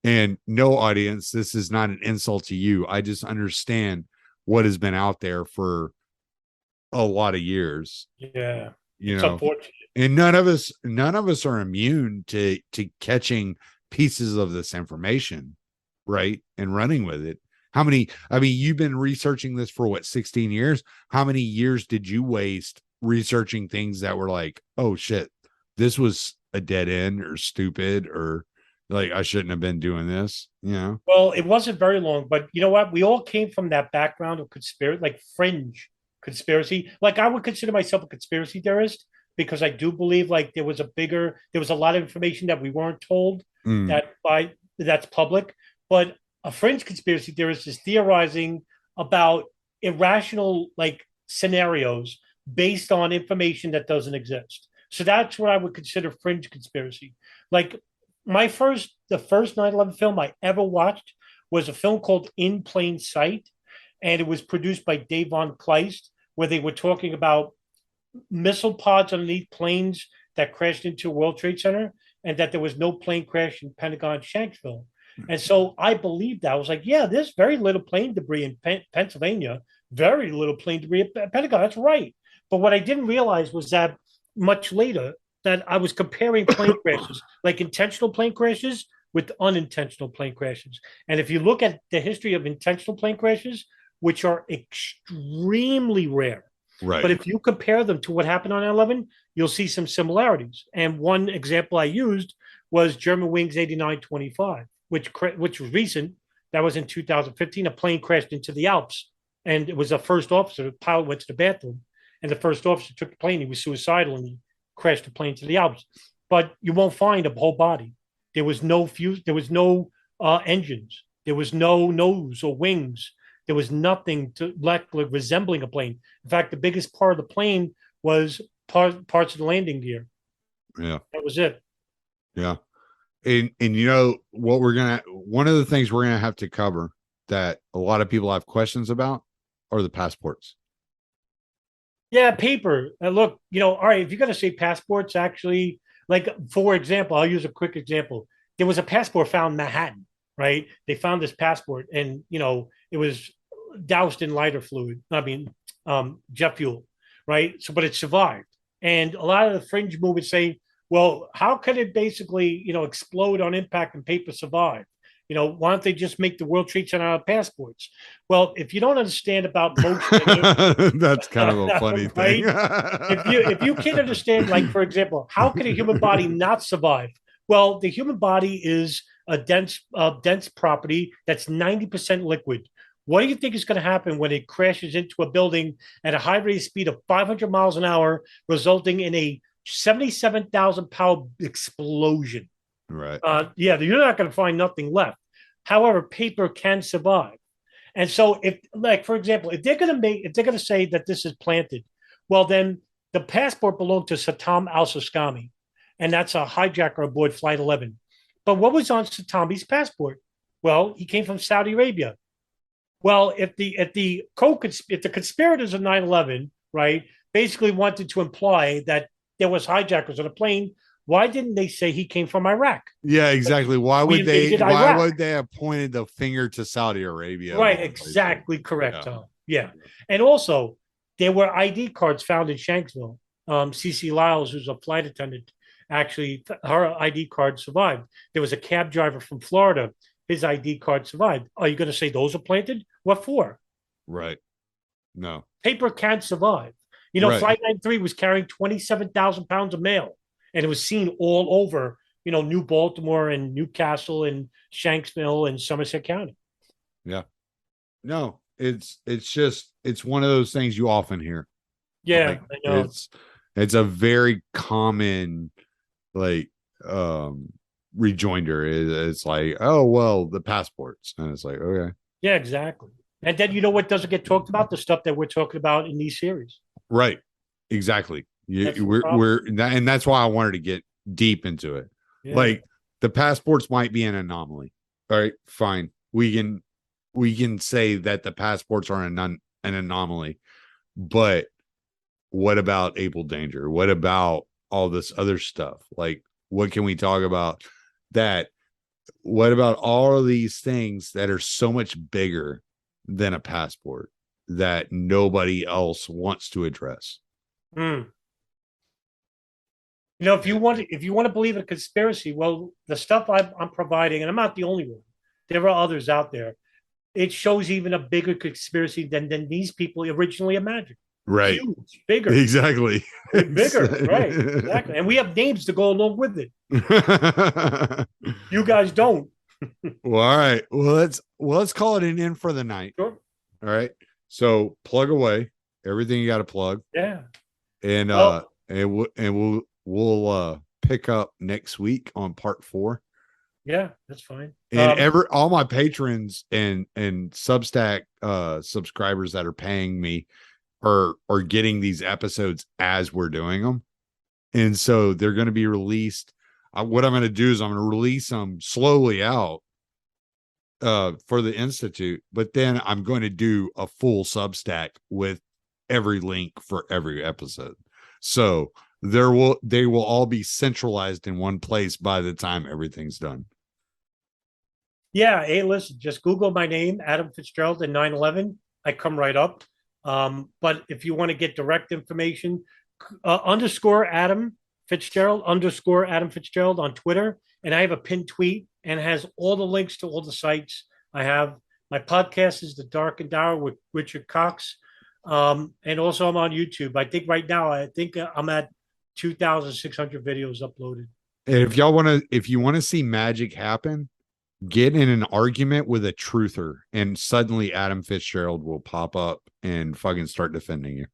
And no, audience, this is not an insult to you. I just understand what has been out there for a lot of years, Yeah. you It's know. unfortunate. And none of us are immune to catching pieces of this information, right? And running with it. How many, I mean, you've been researching this for what, 16 years? How many years did you waste researching things that were like, oh shit, this was a dead end or stupid or like I shouldn't have been doing this, you know? Well, it wasn't very long, but you know what? We all came from that background of conspiracy, like fringe conspiracy. Like I would consider myself a conspiracy theorist because I do believe like there was a lot of information that we weren't told Mm, that's public. But a fringe conspiracy theorist is theorizing about irrational like scenarios based on information that doesn't exist. So that's what I would consider fringe conspiracy. Like the first 9/11 film I ever watched was a film called In Plain Sight, and it was produced by Dave von Kleist, where they were talking about missile pods underneath planes that crashed into a World Trade Center, and that there was no plane crash in Pentagon Shanksville. And so I believed that. I was like, yeah, there's very little plane debris in Pennsylvania, very little plane debris at Pentagon. That's right. But what I didn't realize was that much later, that I was comparing plane crashes, like intentional plane crashes with unintentional plane crashes. And if you look at the history of intentional plane crashes, which are extremely rare, but right. if you compare them to what happened on 11, you'll see some similarities. And one example I used was German Wings 8925, which was recent. That was in 2015. A plane crashed into the Alps, and it was a first officer. The pilot went to the bathroom, and the first officer took the plane. He was suicidal, and he crashed the plane to the Alps. But you won't find a whole body. There was no fuse. There was no engines. There was no nose or wings. There was nothing to like resembling a plane. In fact, the biggest part of the plane was parts of the landing gear. Yeah. That was it. Yeah. And you know what, one of the things we're gonna have to cover that a lot of people have questions about are the passports. Yeah, paper. Look, all right, if you're going to say passports, actually, like, for example, I'll use a quick example. There was a passport found in Manhattan, right? They found this passport and, it was doused in lighter fluid. I mean, jet fuel, right? So, but it survived. And a lot of the fringe movements say, well, how could it basically, explode on impact and paper survive? Why don't they just make the World Trade Center out of passports? Well, if you don't understand about motion, That's kind of a funny thing. right? If you can't understand, like for example, how can a human body not survive? Well, the human body is a dense property that's 90% liquid. What do you think is going to happen when it crashes into a building at a high rate of speed of 500 miles an hour, resulting in a 77,000-pound explosion? Right. Yeah, you're not going to find nothing left. However, paper can survive. And so if, like, for example, if they're going to say that this is planted, well, then the passport belonged to Saddam al-Sistami, and that's a hijacker aboard Flight 11. But what was on Saddam's passport? Well, he came from Saudi Arabia. Well, if the conspirators of 9/11, right, basically wanted to imply that there was hijackers on a plane, why didn't they say he came from Iraq? Yeah, exactly. Why We would they? invaded Why Iraq. would they have pointed the finger to Saudi Arabia? Right, exactly correct, Tom. Yeah. And also, there were ID cards found in Shanksville. CC Lyles, who's a flight attendant, actually, her ID card survived. There was a cab driver from Florida. His ID card survived. Are you going to say those are planted? What for? Right. No. Paper can't survive. Right. Flight 93 was carrying 27,000 pounds of mail, and it was seen all over, New Baltimore and Newcastle and Shanksville and Somerset County. Yeah. No, it's one of those things you often hear. Yeah, like, I know. It's a very common rejoinder. It's like, oh well, the passports, and it's like, okay. Yeah, exactly. And then what doesn't get talked about? The stuff that we're talking about in these series. Right. Exactly. And that's why I wanted to get deep into it. Yeah. Like the passports might be an anomaly. All right, fine. We can say that the passports are an anomaly, but what about Abel Danger? What about all this other stuff? Like, what can we talk about that? What about all of these things that are so much bigger than a passport that nobody else wants to address? If you want to believe in a conspiracy, well, the stuff I'm providing, and I'm not the only one. There are others out there. It shows even a bigger conspiracy than these people originally imagined. Right. Huge, bigger. Exactly. Bigger. Right. Exactly. And we have names to go along with it. You guys don't. Well, all right. Well, let's call it an end for the night. Sure. All right. So plug away everything you got to plug. Yeah. And we'll pick up next week on part 4. Yeah, that's fine. And all my patrons and Substack subscribers that are paying me are getting these episodes as we're doing them. And so they're going to be released. What I'm going to do is I'm going to release them slowly out for the Institute, but then I'm going to do a full Substack with every link for every episode. So they will all be centralized in one place by the time everything's done. Yeah. Hey, listen, just Google my name, Adam Fitzgerald, and 9/11. I come right up. But if you want to get direct information, _ Adam Fitzgerald on Twitter. And I have a pinned tweet and has all the links to all the sites. I have my podcast is The Darkened Hour with Richard Cox. And also I'm on YouTube. I think right now, I'm at 2,600 videos uploaded. And if you want to see magic happen, get in an argument with a truther and suddenly Adam Fitzgerald will pop up and fucking start defending you.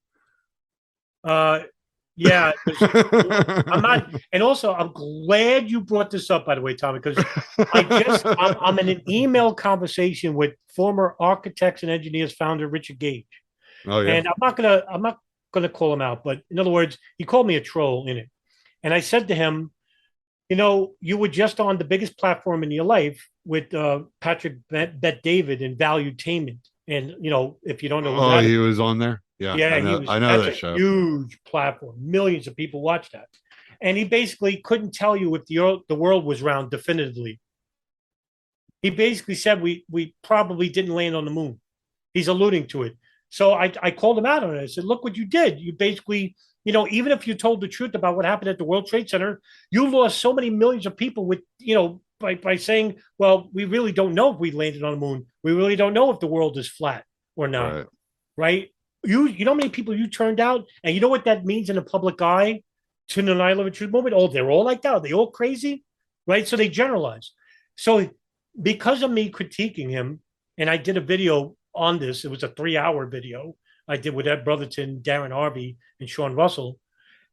Yeah, I'm not, and also I'm glad you brought this up, by the way, Tommy, because I'm in an email conversation with former Architects and Engineers founder Richard Gage. Oh yeah. And I'm not gonna call him out, but in other words, he called me a troll in it. And I said to him, you were just on the biggest platform in your life with Patrick Bet David and Valuetainment. And if you don't know, he was on there. Yeah, I know that show. Huge platform. Millions of people watch that. And he basically couldn't tell you if the world was round definitively. He basically said we probably didn't land on the moon. He's alluding to it. So I called him out on it. I said, look what you did. You basically, even if you told the truth about what happened at the World Trade Center, you lost so many millions of people with, by saying, well, we really don't know if we landed on the moon. We really don't know if the world is flat or not. Right? You know how many people you turned out? And you know what that means in the public eye to the 9/11 truth movement? Oh, they're all like that. Are they all crazy? Right? So they generalize. So because of me critiquing him, and I did a video on this, it was a 3-hour video I did with Ed Brotherton, Darren Harvey, and Sean Russell.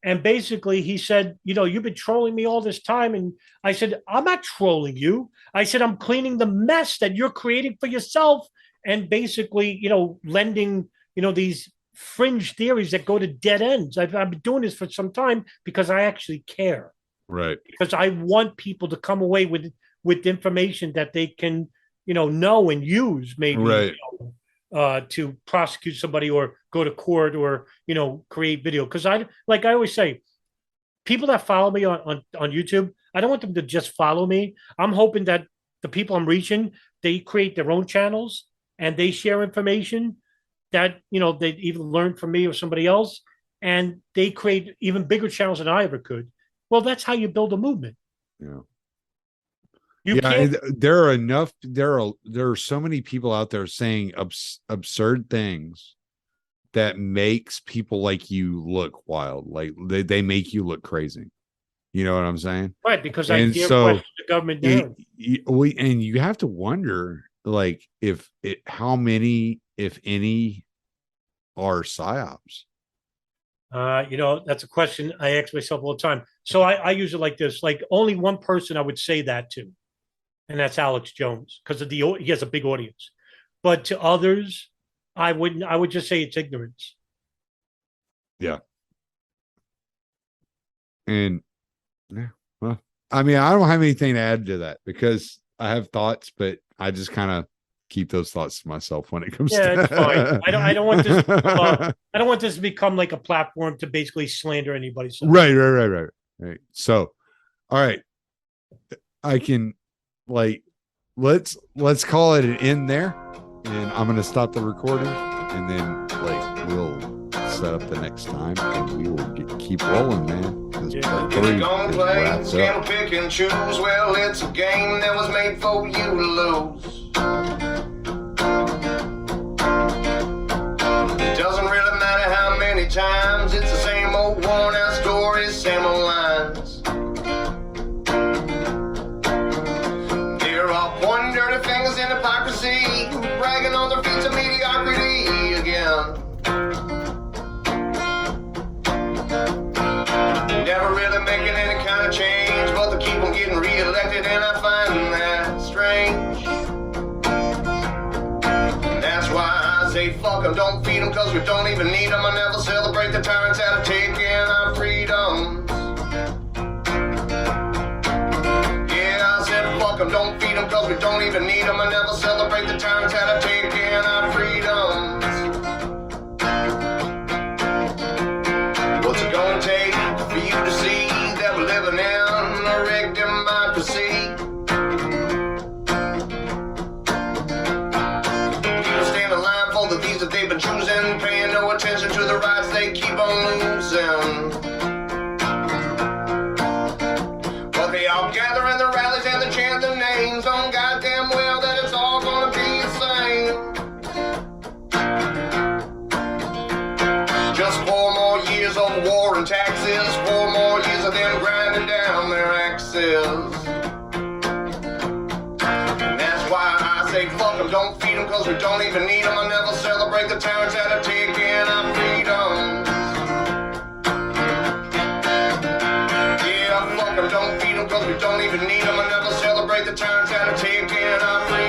And basically he said, you've been trolling me all this time. And I said, I'm not trolling you. I said, I'm cleaning the mess that you're creating for yourself. And basically, lending, these fringe theories that go to dead ends. I've been doing this for some time because I actually care. Right. Because I want people to come away with information that they can, know and use maybe. Right. to prosecute somebody or go to court or, create video. Because I always say, people that follow me on YouTube, I don't want them to just follow me. I'm hoping that the people I'm reaching, they create their own channels and they share information that, they either learned from me or somebody else, and they create even bigger channels than I ever could. Well, that's how you build a movement. Yeah. Can't... There are enough. There are so many people out there saying absurd things that makes people like you look wild. Like they make you look crazy. You know what I'm saying? Right, because I dare question the government narrative. And you have to wonder, like, how many, if any, are psyops. That's a question I ask myself all the time. So I use it like this: like, only one person I would say that to, and that's Alex Jones, because he has a big audience. But to others, I wouldn't. I would just say it's ignorance. Yeah. And yeah, well, I mean, I don't have anything to add to that because I have thoughts, but I just kind of keep those thoughts to myself when it comes to it's fine. I don't want this I don't want this to become like a platform to basically slander anybody. So. Right. So, all right. I can let's call it an end there, and I'm gonna stop the recording, and then we'll set up the next time, and we will keep rolling, man. Part 3 is wrapped up. Pick and choose. Well, it's a game that was made for you to lose. It doesn't really matter how many times, it's the same old worn out stories, same old lines. They're all pointing dirty fingers in hypocrisy, bragging on their feats of mediocrity again. Never really making any kind of change, but they keep on getting re-elected, and I find that strange. That's why I say fuck them, don't feed them, cause we don't even need them. I never celebrate the tyrants that are taking our freedoms. Yeah, I said fuck them, don't feed them, cause we don't even need them. I never celebrate the tyrants that are taking our freedoms. What's it gonna take for you to see that we're living in a rigged democracy? People stand in line for the things that they've been choosing, paying no attention to the rights they keep on losing. But they all gather in the rallies and they chant their names on goddamn well that it's all gonna be the same. Just 4 more years of war and taxes, 4 more years of them grinding down their axes. And that's why I say fuck them, don't feed them, cause we don't even need them. I never celebrate the tyrants that are taking our freedoms. Yeah, fuck them, don't feed them, cause we don't even need them. I never celebrate the tyrants that are taking our freedoms.